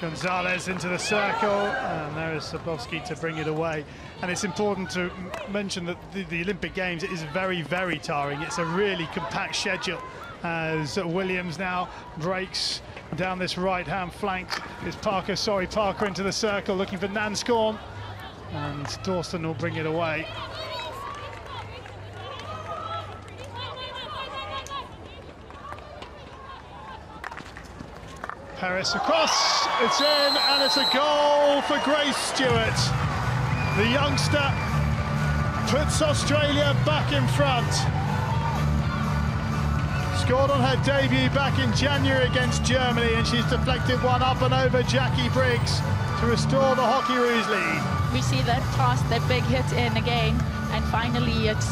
Gonzalez into the circle, and there is Sabowski to bring it away. And it's important to mention that the Olympic Games is very, very tiring. It's a really compact schedule, as Williams now breaks down this right-hand flank. It's Parker into the circle, looking for Nanscorn, and Dawson will bring it away. Paris across, it's in, and it's a goal for Grace Stewart. The youngster puts Australia back in front. Scored on her debut back in January against Germany, and she's deflected one up and over Jackie Briggs to restore the Hockeyroos lead. We see that pass, that big hit in again, and finally it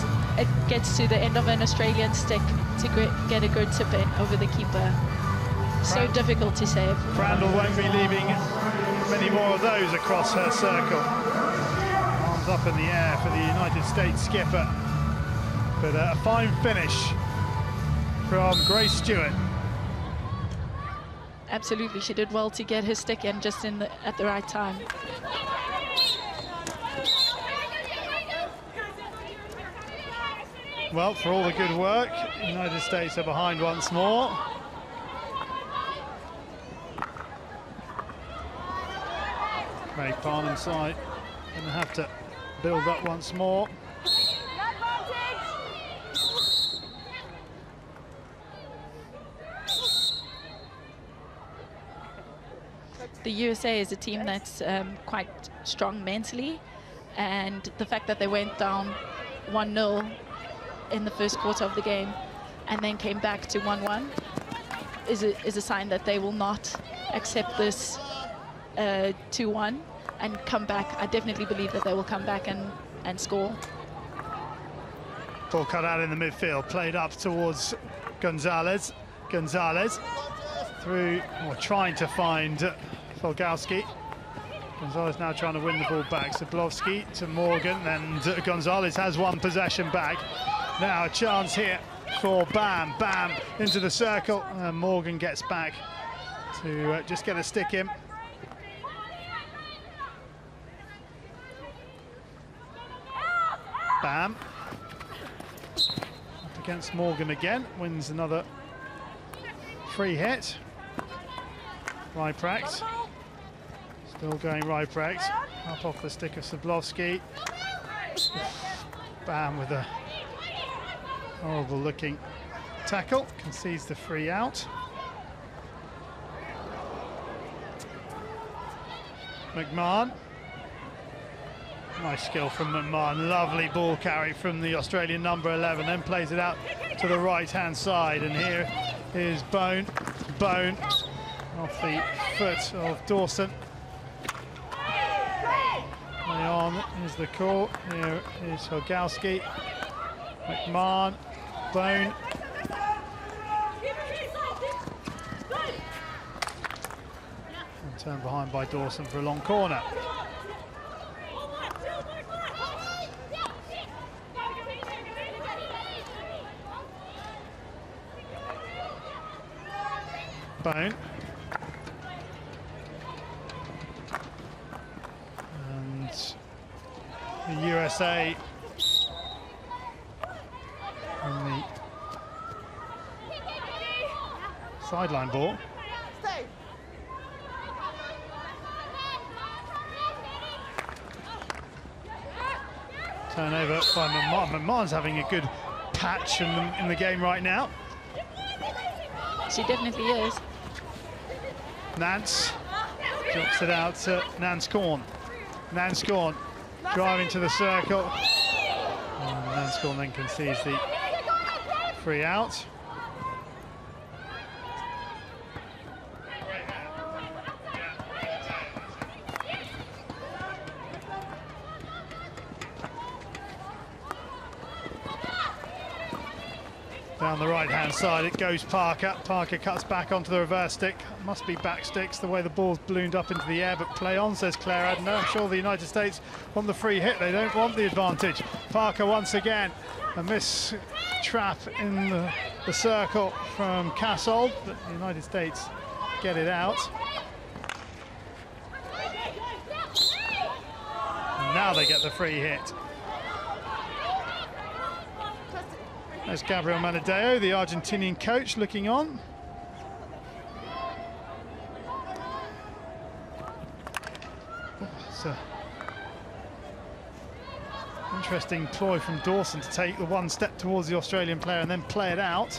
gets to the end of an Australian stick to get a good tip in over the keeper. So difficult to save. Brandel won't be leaving many more of those across her circle. Arms up in the air for the United States skipper. But a fine finish from Grace Stewart. Absolutely, she did well to get her stick in just at the right time. Well, for all the good work, the United States are behind once more. Craig Parnham's side going to have to build up once more. The USA is a team that's quite strong mentally, and the fact that they went down 1-0 in the first quarter of the game and then came back to 1-1 is a sign that they will not accept this 2-1 and come back. I definitely believe that they will come back and score. Ball cut out in the midfield, played up towards Gonzalez. Gonzalez through, or trying to find Folgowski. Gonzalez now trying to win the ball back. Zablowski to Morgan, and Gonzalez has one possession back. Now a chance here for Bam. Bam into the circle, and Morgan gets back to just get a stick in. Bam. Up against Morgan again, wins another free hit. Rypracht. Still going Rypracht. Up off the stick of Zablowski. Bam with a horrible looking tackle. Concedes the free out. McMahon. Nice skill from McMahon. Lovely ball carry from the Australian number 11. Then plays it out to the right-hand side. And here is Bone. Bone off the foot of Dawson. Play on is the call. Here is Folgowski. McMahon. Bone. And turned behind by Dawson for a long corner. Bone. And the USA on the sideline ball. Turnover by McMahon. McMahon's having a good patch in the game right now. She definitely is. Nance drops it out to Nance Corn. Nance Corn driving to the circle. And Nance Corn then concedes the free out. Down the right-hand side, it goes Parker. Parker cuts back onto the reverse stick. Must be back sticks, the way the ball's ballooned up into the air, but play on, says Claire Adner. I'm sure the United States want the free hit. They don't want the advantage. Parker once again, a miss trap in the circle from Cassold, but the United States get it out. And now they get the free hit. There's Gabriel Manadeo, the Argentinian coach, looking on. It's an interesting ploy from Dawson to take the one step towards the Australian player and then play it out.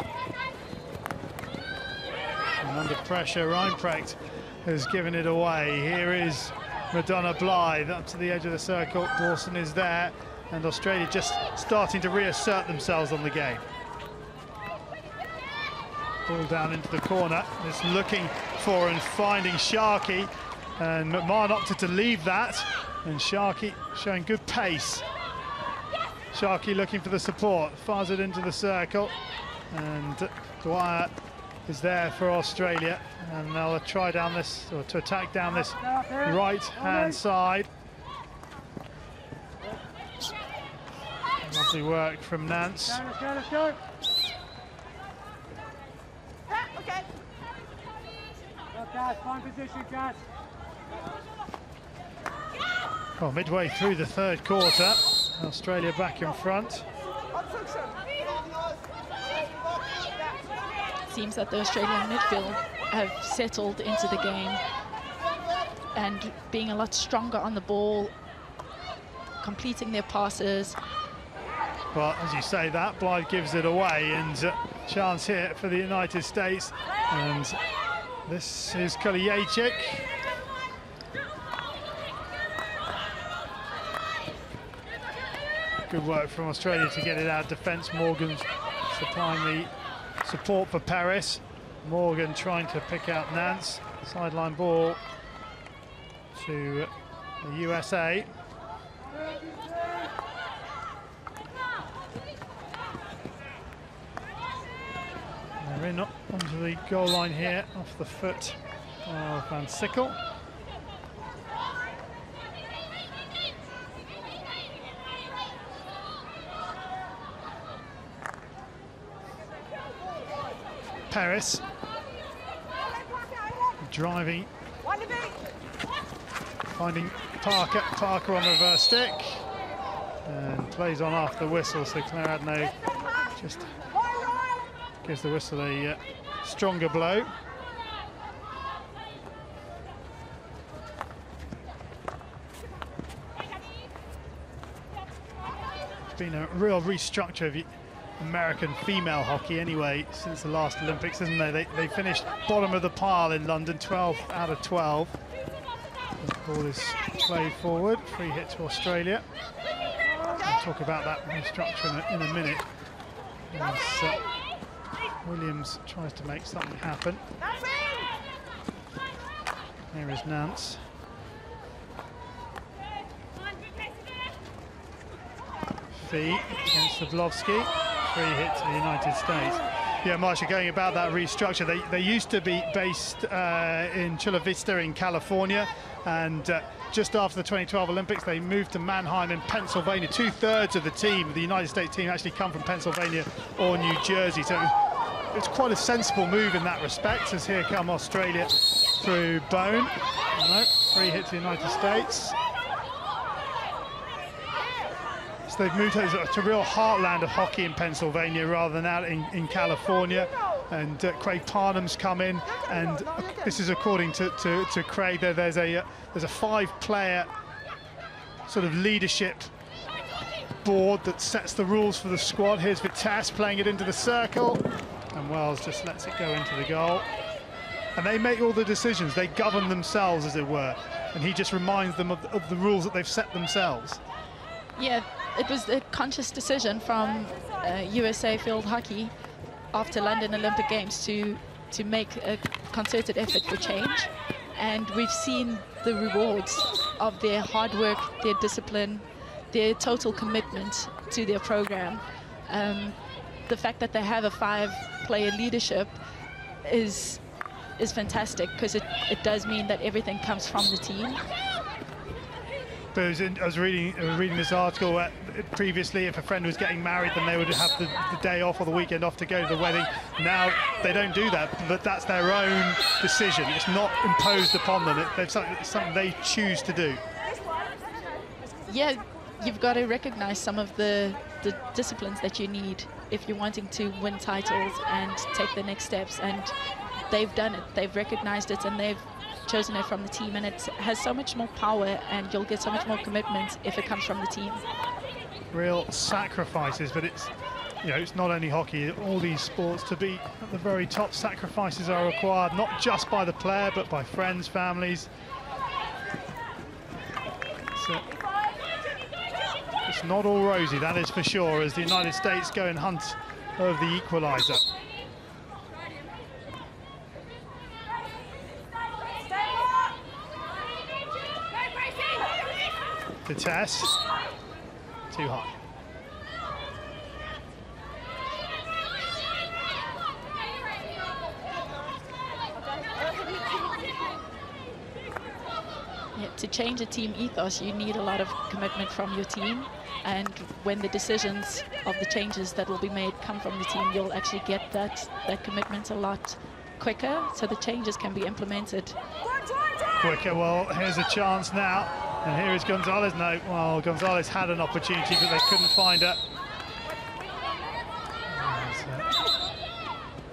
And under pressure, Rypracht has given it away. Here is Madonna Blythe up to the edge of the circle. Dawson is there. And Australia just starting to reassert themselves on the game. Ball down into the corner. It's looking for and finding Sharkey. And McMahon opted to leave that. And Sharkey showing good pace. Sharkey looking for the support. Fires it into the circle. And Dwyer is there for Australia. And they'll try down this, or to attack down this right-hand side. Lovely work from Nance. Let's go, let's go. Okay. Go, Cass, find position, Cass. Well, midway through the third quarter, Australia back in front. It seems that the Australian midfield have settled into the game and being a lot stronger on the ball, completing their passes. Well, as you say that, Blythe gives it away, and chance here for the United States. And this is Kolijejczyk. Good work from Australia to get it out of defence. Morgan supplying the support for Paris. Morgan trying to pick out Nance. Sideline ball to the USA. They're in onto the goal line here, off the foot of Van Sickle. Paris driving, finding Parker on the reverse stick, and plays on after the whistle, so Claire Adno just gives the whistle a stronger blow. It's been a real restructure of American female hockey anyway since the last Olympics, isn't there? They finished bottom of the pile in London, 12 out of 12. The ball is played forward, free hit to Australia. We'll talk about that restructure in a minute. As Williams tries to make something happen. There is Nance. Fee against Zablovsky. Free hit to the United States. Yeah, Marcia, going about that restructure, they used to be based in Chula Vista in California, and just after the 2012 Olympics they moved to Mannheim in Pennsylvania. 2/3 of the team, the United States team, actually come from Pennsylvania or New Jersey, so it's quite a sensible move in that respect, as here come Australia through Bone. No, free hit to the United States. They've moved to a real heartland of hockey in Pennsylvania rather than out in California. And Craig Parnham's come in, and this is according to Craig. There's a 5-player sort of leadership board that sets the rules for the squad. Here's Vitesse playing it into the circle, and Wells just lets it go into the goal. And they make all the decisions. They govern themselves, as it were, and he just reminds them of the rules that they've set themselves. Yeah, it was a conscious decision from USA Field Hockey after London Olympic Games to make a concerted effort for change, and we've seen the rewards of their hard work, their discipline, their total commitment to their program. The fact that they have a 5-player leadership is fantastic, because it does mean that everything comes from the team. I was reading this article where previously if a friend was getting married, then they would have the day off or the weekend off to go to the wedding. Now they don't do that, but that's their own decision. It's not imposed upon them. It's something they choose to do. Yeah, you've got to recognize some of the disciplines that you need if you're wanting to win titles and take the next steps, and they've done it. They've recognized it, and they've chosen it from the team, and it has so much more power, and you'll get so much more commitment if it comes from the team. Real sacrifices, but it's not only hockey, all these sports, to be at the very top, sacrifices are required, not just by the player but by friends, families. It's not all rosy, that is for sure, as the United States go and hunt of the equaliser. Vitesse, too high. Yeah, to change a team ethos, you need a lot of commitment from your team, And when the decisions of the changes that will be made come from the team, you'll actually get that commitment a lot quicker, so the changes can be implemented quicker. Well, here's a chance now, and here is Gonzalez. No, well, Gonzalez had an opportunity, but they couldn't find her.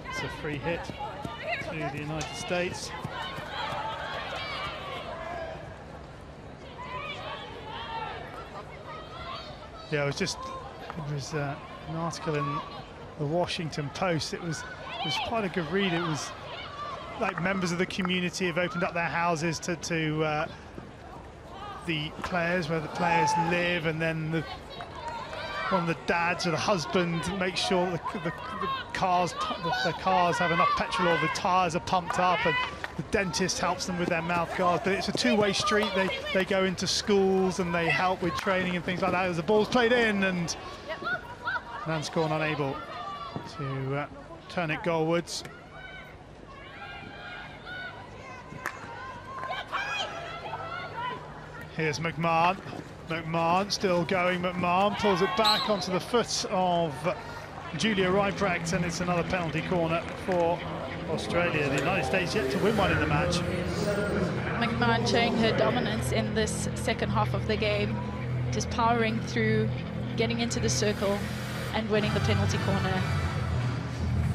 It's a free hit to the United States. Yeah, it was an article in the Washington Post. It was quite a good read. It was like members of the community have opened up their houses to the players, where the players live, and then one of the dads or the husband makes sure the cars have enough petrol, or the tires are pumped up, and the dentist helps them with their mouth guards. But it's a two-way street. They go into schools and they help with training and things like that. As the ball's played in, and Nanscorn unable to turn it goalwards. Here's McMahon. McMahon still going. McMahon pulls it back onto the foot of Julia Rybrecht, and it's another penalty corner for Australia. The United States yet to win one in the match. McMahon showing her dominance in this second half of the game, just powering through, getting into the circle and winning the penalty corner.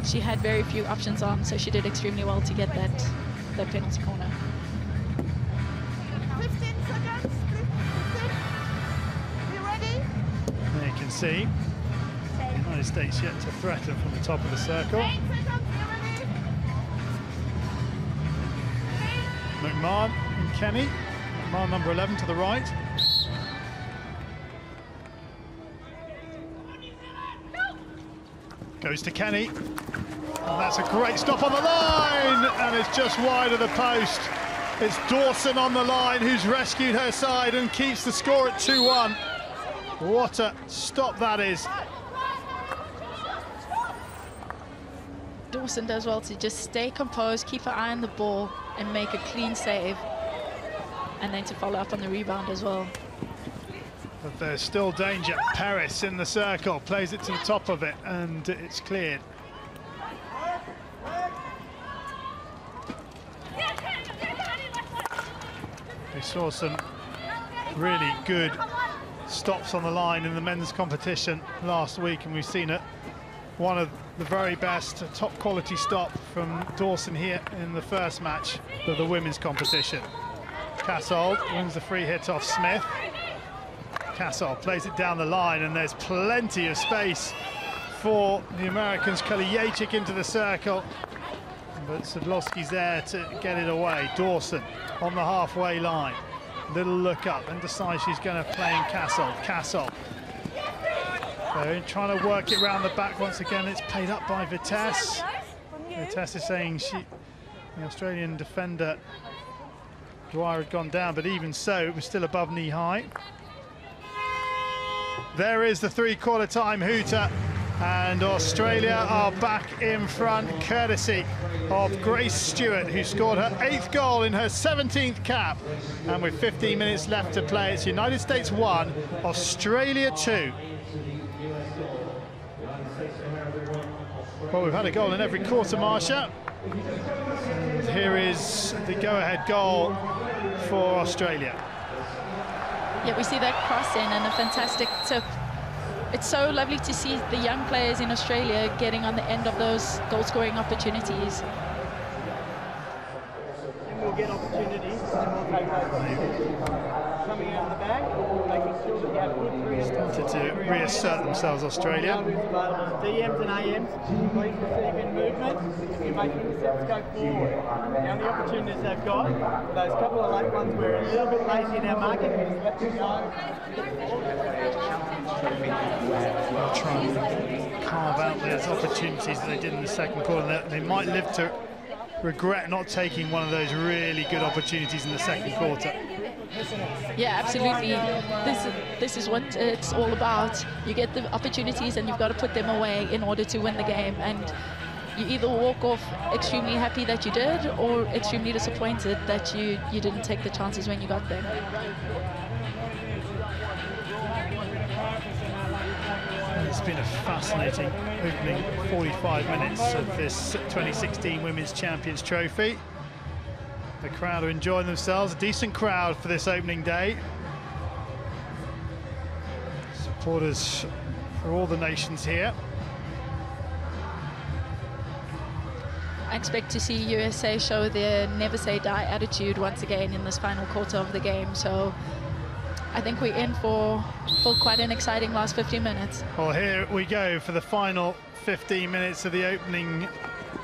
She had very few options on, so she did extremely well to get that penalty corner. 15 seconds, please. 15. Be ready? There you can see the United States yet to threaten from the top of the circle. 8 seconds, be ready? McMahon and Kenny. McMahon number 11 to the right. Goes to Kenny. And that's a great stop on the line, and it's just wide of the post. It's Dawson on the line who's rescued her side and keeps the score at 2-1. What a stop that is. Dawson does well to just stay composed, keep her eye on the ball, and make a clean save, and then to follow up on the rebound as well. But there's still danger. Paris in the circle, plays it to the top of it, and it's cleared. We saw some really good stops on the line in the men's competition last week, and we've seen it. One of the very best, top quality stop from Dawson here in the first match of the women's competition. Cassold wins the free hit off Smith. Cassold plays it down the line, and there's plenty of space for the Americans. Kalajdzic into the circle, but Sadlowski's there to get it away. Dawson on the halfway line. Little look up and decides she's going to play in Cassold. Cassold. So trying to work it around the back once again. It's played up by Vitesse. Vitesse is saying the Australian defender Dwyer had gone down, but even so, it was still above knee high. There is the three-quarter time hooter, and Australia are back in front, courtesy of Grace Stewart, who scored her 8th goal in her 17th cap. And with 15 minutes left to play, it's United States 1, Australia 2. Well, we've had a goal in every quarter, Marsha. And here is the go-ahead goal for Australia. Yeah, we see that cross in and a fantastic tip. It's so lovely to see the young players in Australia getting on the end of those goal-scoring opportunities. And we'll get opportunities, and we'll take those. Coming out of the back, making sure that you have good freedom. Started to reassert themselves, Australia. DMs and AMs, please receive in movement. If you're making steps, go forward. Now the opportunities they've got, those couple of late ones, we're a little bit lazy in our market, we just let them go. They'll try and carve out those opportunities that they did in the second quarter. They might live to regret not taking one of those really good opportunities in the second quarter. Yeah, absolutely. This is what it's all about. You get the opportunities and you've got to put them away in order to win the game. And you either walk off extremely happy that you did, or extremely disappointed that you didn't take the chances when you got them. It's been a fascinating opening 45 minutes of this 2016 Women's Champions Trophy. The crowd are enjoying themselves, a decent crowd for this opening day. Supporters for all the nations here. I expect to see USA show their never say die attitude once again in this final quarter of the game. So I think we're in for quite an exciting last 15 minutes. Well, here we go for the final 15 minutes of the opening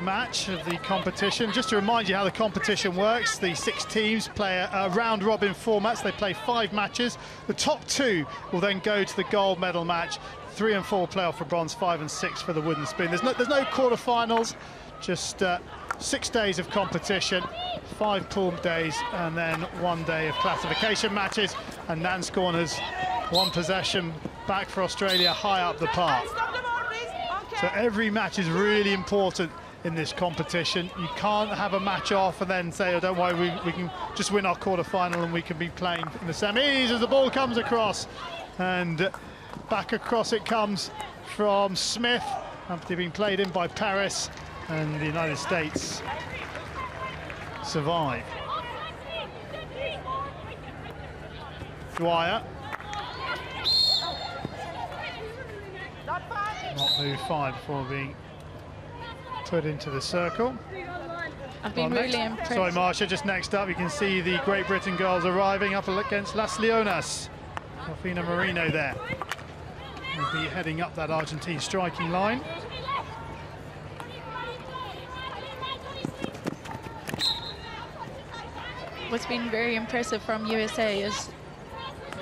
match of the competition. Just to remind you how the competition works, the 6 teams play a round-robin format. So they play 5 matches. The top 2 will then go to the gold medal match. 3 and 4 playoff for bronze, 5 and 6 for the wooden spoon. There's no quarterfinals. Just 6 days of competition, 5 pool days, and then 1 day of classification matches. And Nance Corners, 1 possession back for Australia, high up the park. So every match is really important in this competition. You can't have a match off and then say, oh, don't worry, we can just win our quarter-final and we can be playing in the semis as the ball comes across. And back across it comes from Smith, after being played in by Paris. And the United States survive. Dwyer. Not move 5 before being put into the circle. I've been really impressed. Sorry, Marcia, just next up, you can see the Great Britain girls arriving up against Las Leonas. Delfina Marino there. Will be heading up that Argentine striking line. What's been very impressive from USA is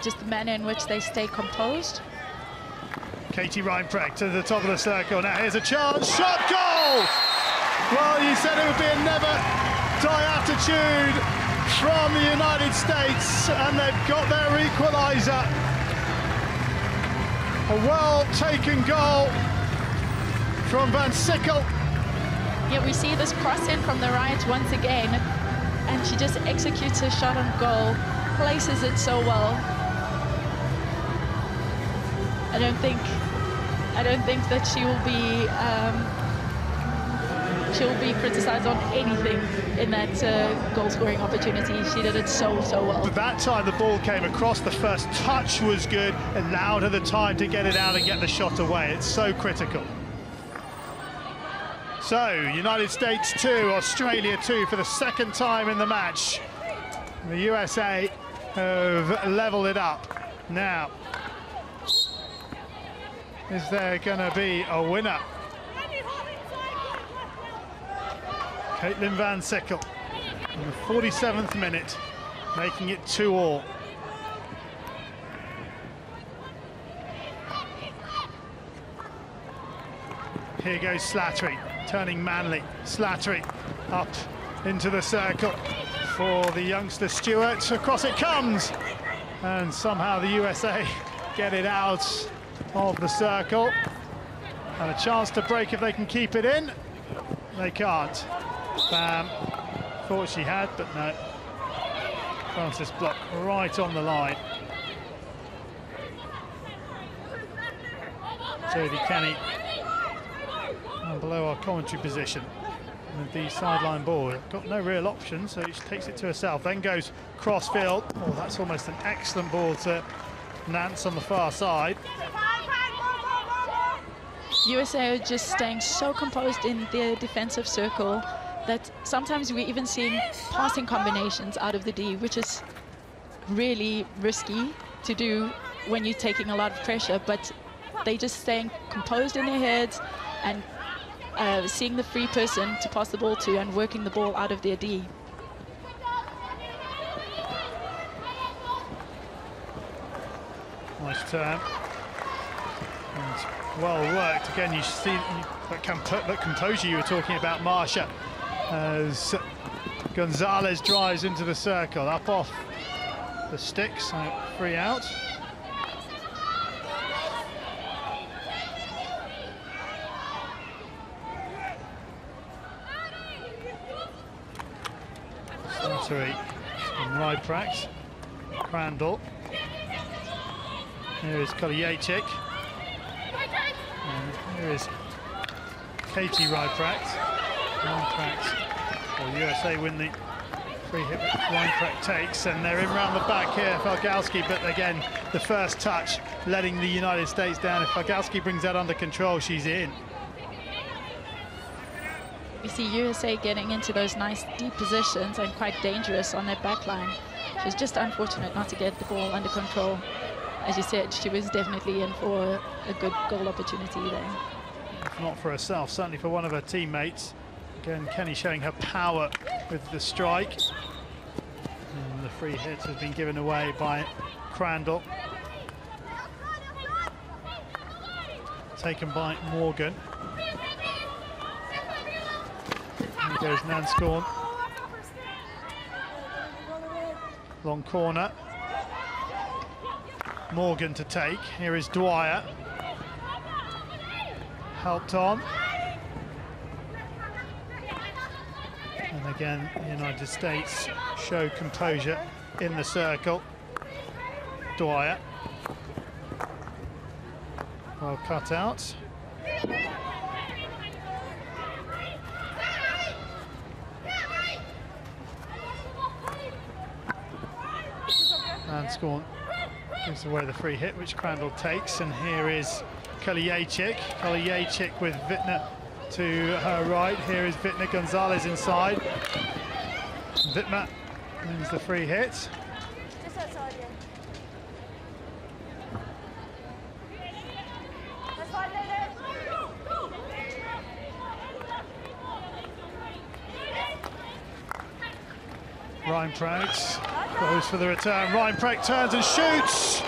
just the manner in which they stay composed. Katie Reinprecht to the top of the circle. Now here's a chance, shot, goal! Well, you said it would be a never die attitude from the United States, and they've got their equaliser. A well-taken goal from Van Sickle. Yeah, we see this cross in from the right once again, and she just executes her shot on goal, places it so well. I don't think that she'll be criticized on anything in that goal-scoring opportunity. She did it so well. But that time the ball came across, the first touch was good, allowed her the time to get it out and get the shot away. It's so critical. So, United States 2, Australia 2 for the second time in the match. The USA have leveled it up. Now, is there going to be a winner? Caitlin Van Sickle in the 47th minute, making it 2-all. Here goes Slattery, turning Manley. Slattery up into the circle for the youngster Stewart. Across it comes, and somehow the USA get it out of the circle. And a chance to break if they can keep it in. They can't. Bam. Thought she had, but no. Francis blocked right on the line. Jodie Kenny below our commentary position with the sideline ball. Got no real option, so she takes it to herself. Then goes crossfield. Oh, that's almost an excellent ball to Nance on the far side. USA are just staying so composed in their defensive circle that sometimes we're even seeing passing combinations out of the D, which is really risky to do when you're taking a lot of pressure, but they just staying composed in their heads and seeing the free person to pass the ball to and working the ball out of their D. Nice turn. And well worked. Again, you see that composure you were talking about, Marcia, as Gonzalez drives into the circle, up off the stick, so free out. Slattery and Reinprecht, Crandall. Here is Kolijachik. And here is Katie Reinpracht. Well, USA win the free hit that Reinpracht takes, and they're in round the back here, Falgalski, but again, the first touch letting the United States down. If Falgalski brings that under control, she's in. We see USA getting into those nice deep positions and quite dangerous on their back line. It was just unfortunate not to get the ball under control. As you said, she was definitely in for a good goal opportunity there. If not for herself, certainly for one of her teammates. Again, Kenny showing her power with the strike. And the free hit has been given away by Crandall. Taken by Morgan. Here goes Nanscorn. Long corner. Morgan to take. Here is Dwyer. Helped on. And again, the United States show composure in the circle. Dwyer. Well cut out. Nanscorn gives away the free hit, which Crandall takes, and here is Kalajdzic. Kalajdzic with Wittner to her right. Here is Wittner Gonzalez inside. Wittmer wins the free hit. Just outside, yeah. That's fine, Reinpracht goes for the return. Reinpracht turns and shoots,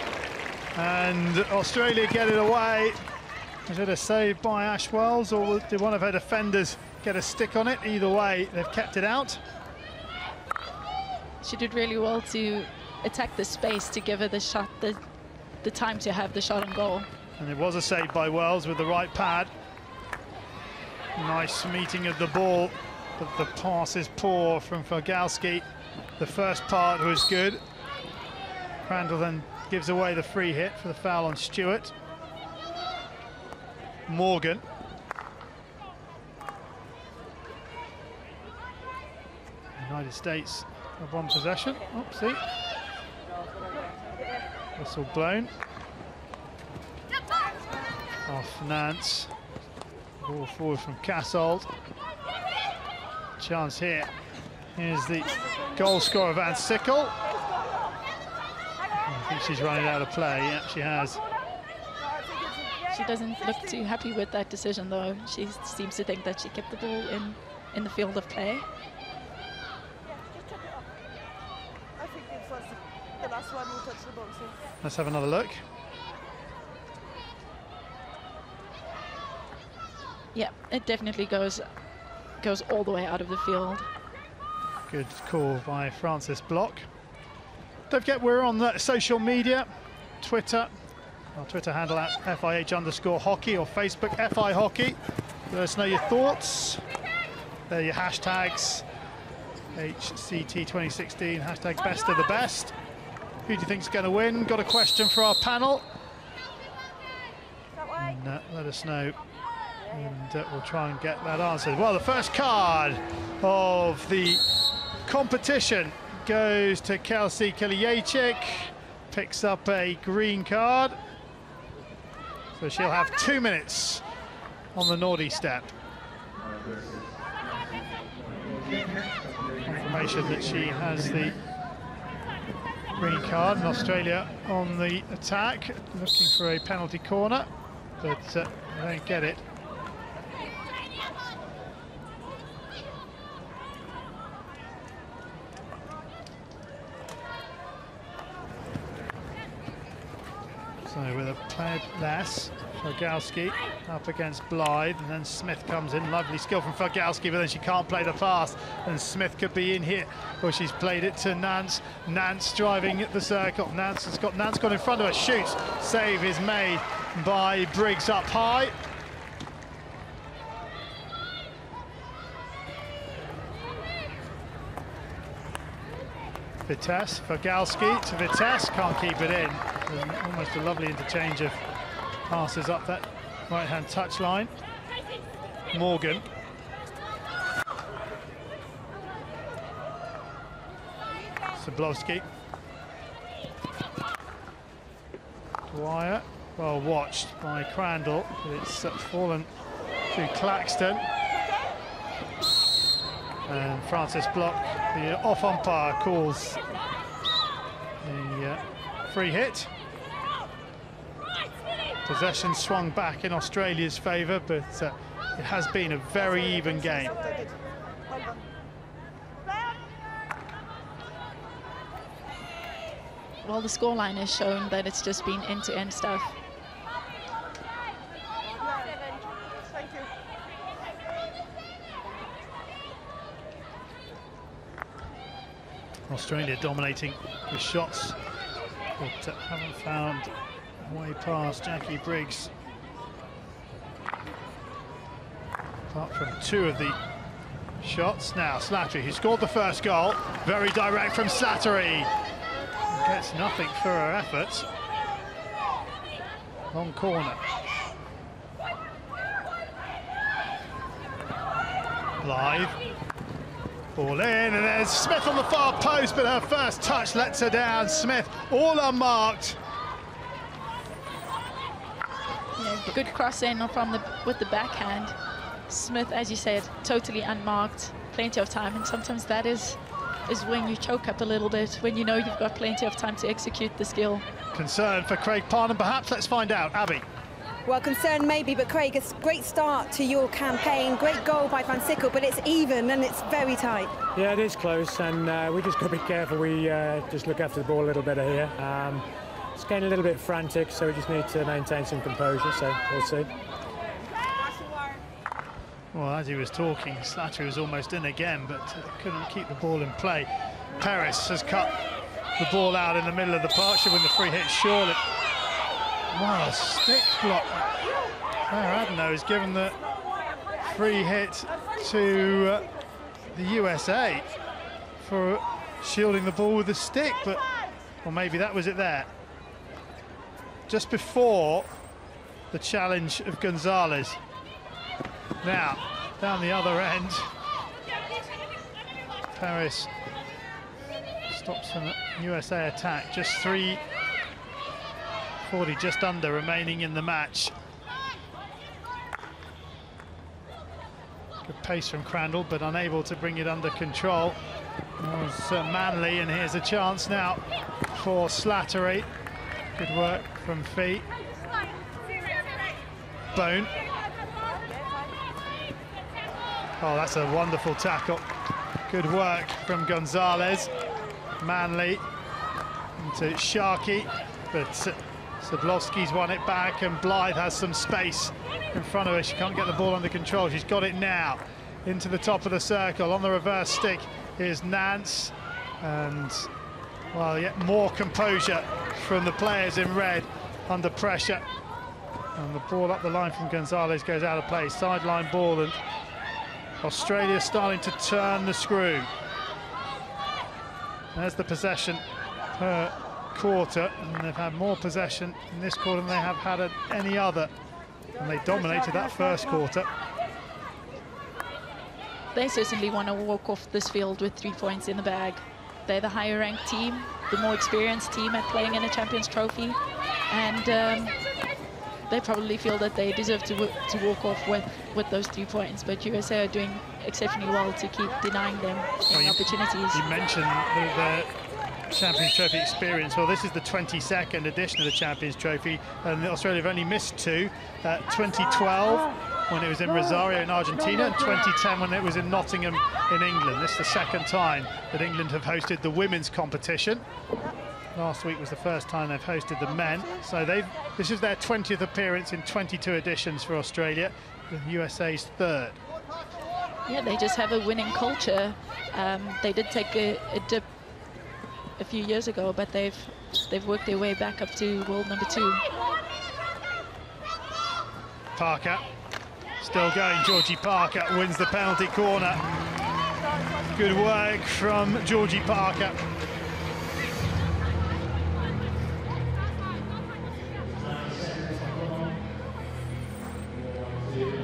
and Australia get it away. Was it a save by Ash Wells, or did one of her defenders get a stick on it? Either way, they've kept it out. She did really well to attack the space to give her the shot, the time to have the shot on goal. And it was a save by Wells with the right pad. Nice meeting of the ball, but the pass is poor from Falgalski. The first part was good. Crandall then gives away the free hit for the foul on Stewart. Morgan. United States have one possession. Oopsie. Whistle blown. Off Nance. Ball forward from Cassold. Chance here. Here's the goal scorer, Van Sickle. I think she's running out of play. Yeah, she has. She doesn't look too happy with that decision, though. She seems to think that she kept the ball in the field of play. I think it was the last one who touched the ball. So. Let's have another look. Yeah, it definitely goes all the way out of the field. Good call by Francis Block. Don't forget, we're on the social media, Twitter. Our Twitter handle at FIH_hockey or Facebook FI Hockey. Let us know your thoughts. There are your hashtags. HCT 2016, hashtag best of the best. Who do you think's going to win? Got a question for our panel? And, let us know, and we'll try and get that answered. Well, the first card of the competition goes to Kelsey Kalajdzic. Picks up a green card. So she'll have 2 minutes on the naughty step. Confirmation that she has the green card, and Australia on the attack, looking for a penalty corner, but they don't get it. So with a player less, Falgalski up against Blythe, and then Smith comes in. Lovely skill from Falgalski, but then she can't play the pass, and Smith could be in here. Well, she's played it to Nance. Nance driving at the circle. Nance has got Nanscorn in front of her. Shoots. Save is made by Briggs up high. Vitesse, Falgalski to Vitesse, can't keep it in. Almost a lovely interchange of passes up that right-hand touch line. Morgan. Zablowski. Dwyer, well watched by Crandall, but it's fallen to Claxton. And Francis Block, the off umpire, calls the free hit. Possession swung back in Australia's favour, but it has been a very even game. Well, the scoreline has shown that it's just been end-to-end stuff. Australia dominating the shots, but haven't found a way past Jackie Briggs. Apart from 2 of the shots. Now Slattery, who scored the first goal, very direct from Slattery. Gets nothing for her efforts. Long corner. Blythe. Ball in, and there's Smith on the far post, but her first touch lets her down. Smith, all unmarked. Yeah, good cross in from with the backhand. Smith, as you said, totally unmarked, plenty of time, and sometimes that is when you choke up a little bit, when you know you've got plenty of time to execute the skill. Concern for Craig Parnham, perhaps? Let's find out. Abby. Well, concern maybe, but Craig, a great start to your campaign. Great goal by Van Sickle, but it's even and it's very tight. Yeah, it is close, and we just got to be careful. We just look after the ball a little better here. It's getting a little bit frantic, so we just need to maintain some composure, so we'll see. Well, as he was talking, Slattery was almost in again, but couldn't keep the ball in play. Peris has cut the ball out in the middle of the park. She'll win the free hit, surely. Wow, a stick block. Claire Adno has given the free hit to the USA for shielding the ball with a stick, but, or maybe that was it there. Just before the challenge of Gonzalez. Now, down the other end, Paris stops an USA attack. Just 3:40, just under, remaining in the match. Good pace from Crandall, but unable to bring it under control. It was Manley, and here's a chance now for Slattery. Good work from Fee. Bone. Oh, that's a wonderful tackle. Good work from Gonzalez. Manley into Sharkey, but Zablowski's won it back, and Blythe has some space in front of her. She can't get the ball under control. She's got it now. Into the top of the circle. On the reverse stick, here's Nance. And, well, yet more composure from the players in red under pressure. And the ball up the line from Gonzalez goes out of play. Sideline ball, and Australia starting to turn the screw. There's the possession per quarter, and they've had more possession in this quarter than they have had at any other. And they dominated that first quarter. They certainly want to walk off this field with 3 points in the bag. They're the higher ranked team, the more experienced team at playing in a Champions Trophy, and they probably feel that they deserve to walk off with those 3 points. But USA are doing exceptionally well to keep denying them any opportunities. You mentioned the Champions Trophy experience. Well, this is the 22nd edition of the Champions Trophy, and Australia have only missed 2. 2012, when it was in Rosario in Argentina, and 2010 when it was in Nottingham in England. This is the second time that England have hosted the women's competition. Last week was the first time they've hosted the men. So this is their 20th appearance in 22 editions for Australia, with USA's 3rd. Yeah, they just have a winning culture. They did take a dip a few years ago, but they've worked their way back up to world number 2. Parker, still going. Georgie Parker wins the penalty corner. Good work from Georgie Parker.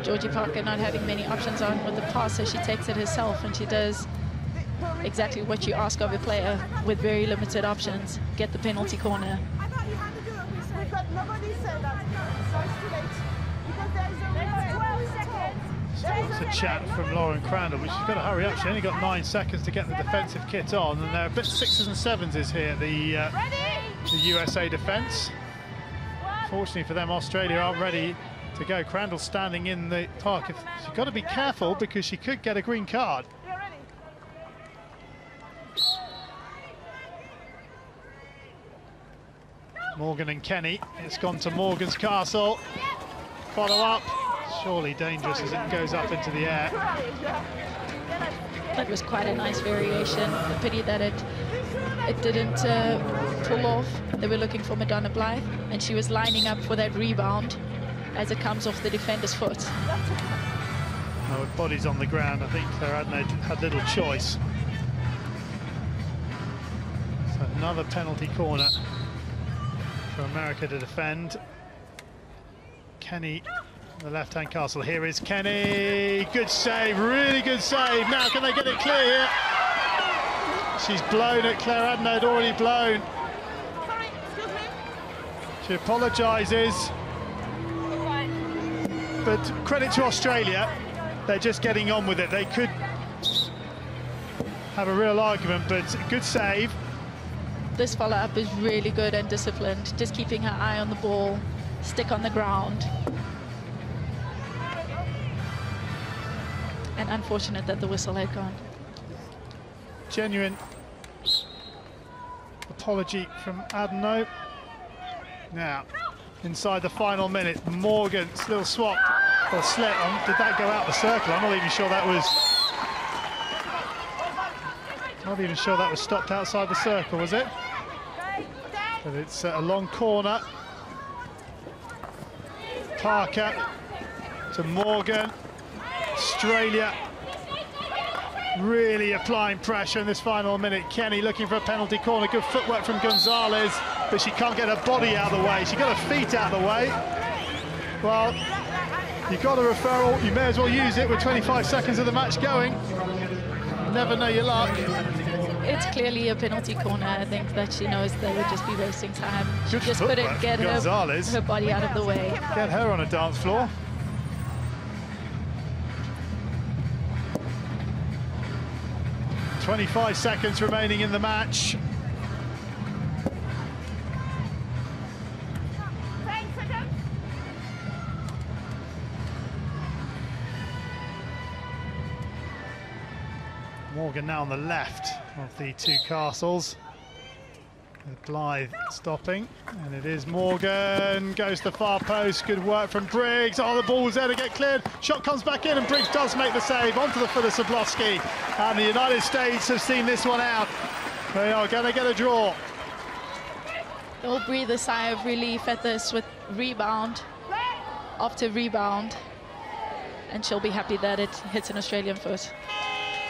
Georgie Parker not having many options on with the pass, so she takes it herself, and she does exactly what you ask of a player with very limited options. Get the penalty corner. It's a chat from Lauren Crandall, but she's got to hurry up. She only got 9 seconds to get the defensive kit on, and there are a bit 6s and 7s here, the USA defence. Fortunately for them, Australia aren't ready to go. Crandall standing in the park. She's got to be careful because she could get a green card. Morgan and Kenny. It's gone to Morgan's castle. Follow up. Surely dangerous as it goes up into the air. That was quite a nice variation. The pity that it didn't pull off. They were looking for Madonna Blythe, and she was lining up for that rebound as it comes off the defender's foot. Now with bodies on the ground, I think Claire Adno had little choice. So another penalty corner for America to defend. Kenny, the left-hand castle. Here is Kenny. Good save, really good save. Now can they get it clear here? She's blown it. Claire Adno had already blown. She apologises. But credit to Australia, they're just getting on with it. They could have a real argument, but good save. This follow-up is really good and disciplined, just keeping her eye on the ball, stick on the ground. And unfortunate that the whistle had gone. Genuine apology from Adno. Now, inside the final minute, Morgan's little swap or slit on. Did that go out the circle? I'm not even sure that was. Not even sure that was stopped outside the circle, was it? But it's a long corner. Parker to Morgan. Australia really applying pressure in this final minute. Kenny looking for a penalty corner. Good footwork from Gonzalez, but she can't get her body out of the way. She got her feet out of the way. Well, you got a referral. You may as well use it with 25 seconds of the match going. Never know your luck. It's clearly a penalty corner. I think that she knows they would just be wasting time. She Good just footwork couldn't get her body out of the way. Get her on a dance floor. .25 seconds remaining in the match. Morgan now on the left of the two castles. With Blythe stopping, and it is Morgan, goes to the far post, good work from Briggs. Oh, the ball was there to get cleared. Shot comes back in, and Briggs does make the save onto the foot of Soblowski. And the United States have seen this one out. They are going to get a draw. They'll breathe a sigh of relief at this with rebound after rebound, and she'll be happy that it hits an Australian foot.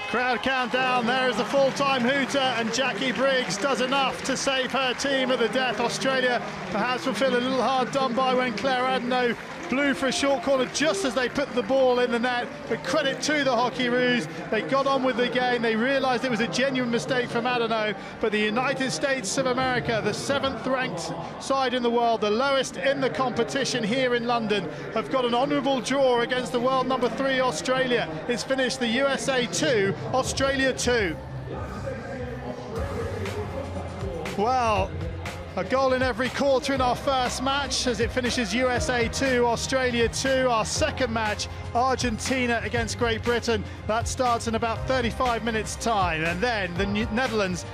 Crowd countdown, there is the full-time hooter, and Jackie Briggs does enough to save her team at the death. Australia perhaps will feel a little hard done by when Claire Adno blew for a short corner just as they put the ball in the net. But credit to the Hockeyroos, they got on with the game. They realised it was a genuine mistake from Adno, but the United States of America, the 7th ranked side in the world, the lowest in the competition here in London, have got an honourable draw against the world number 3 Australia. It's finished the USA 2, Australia 2. Well, a goal in every quarter in our first match as it finishes USA 2, Australia 2. Our second match, Argentina against Great Britain. That starts in about 35 minutes' time. And then the Netherlands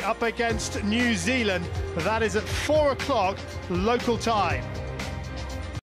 up against New Zealand. That is at 4 o'clock local time.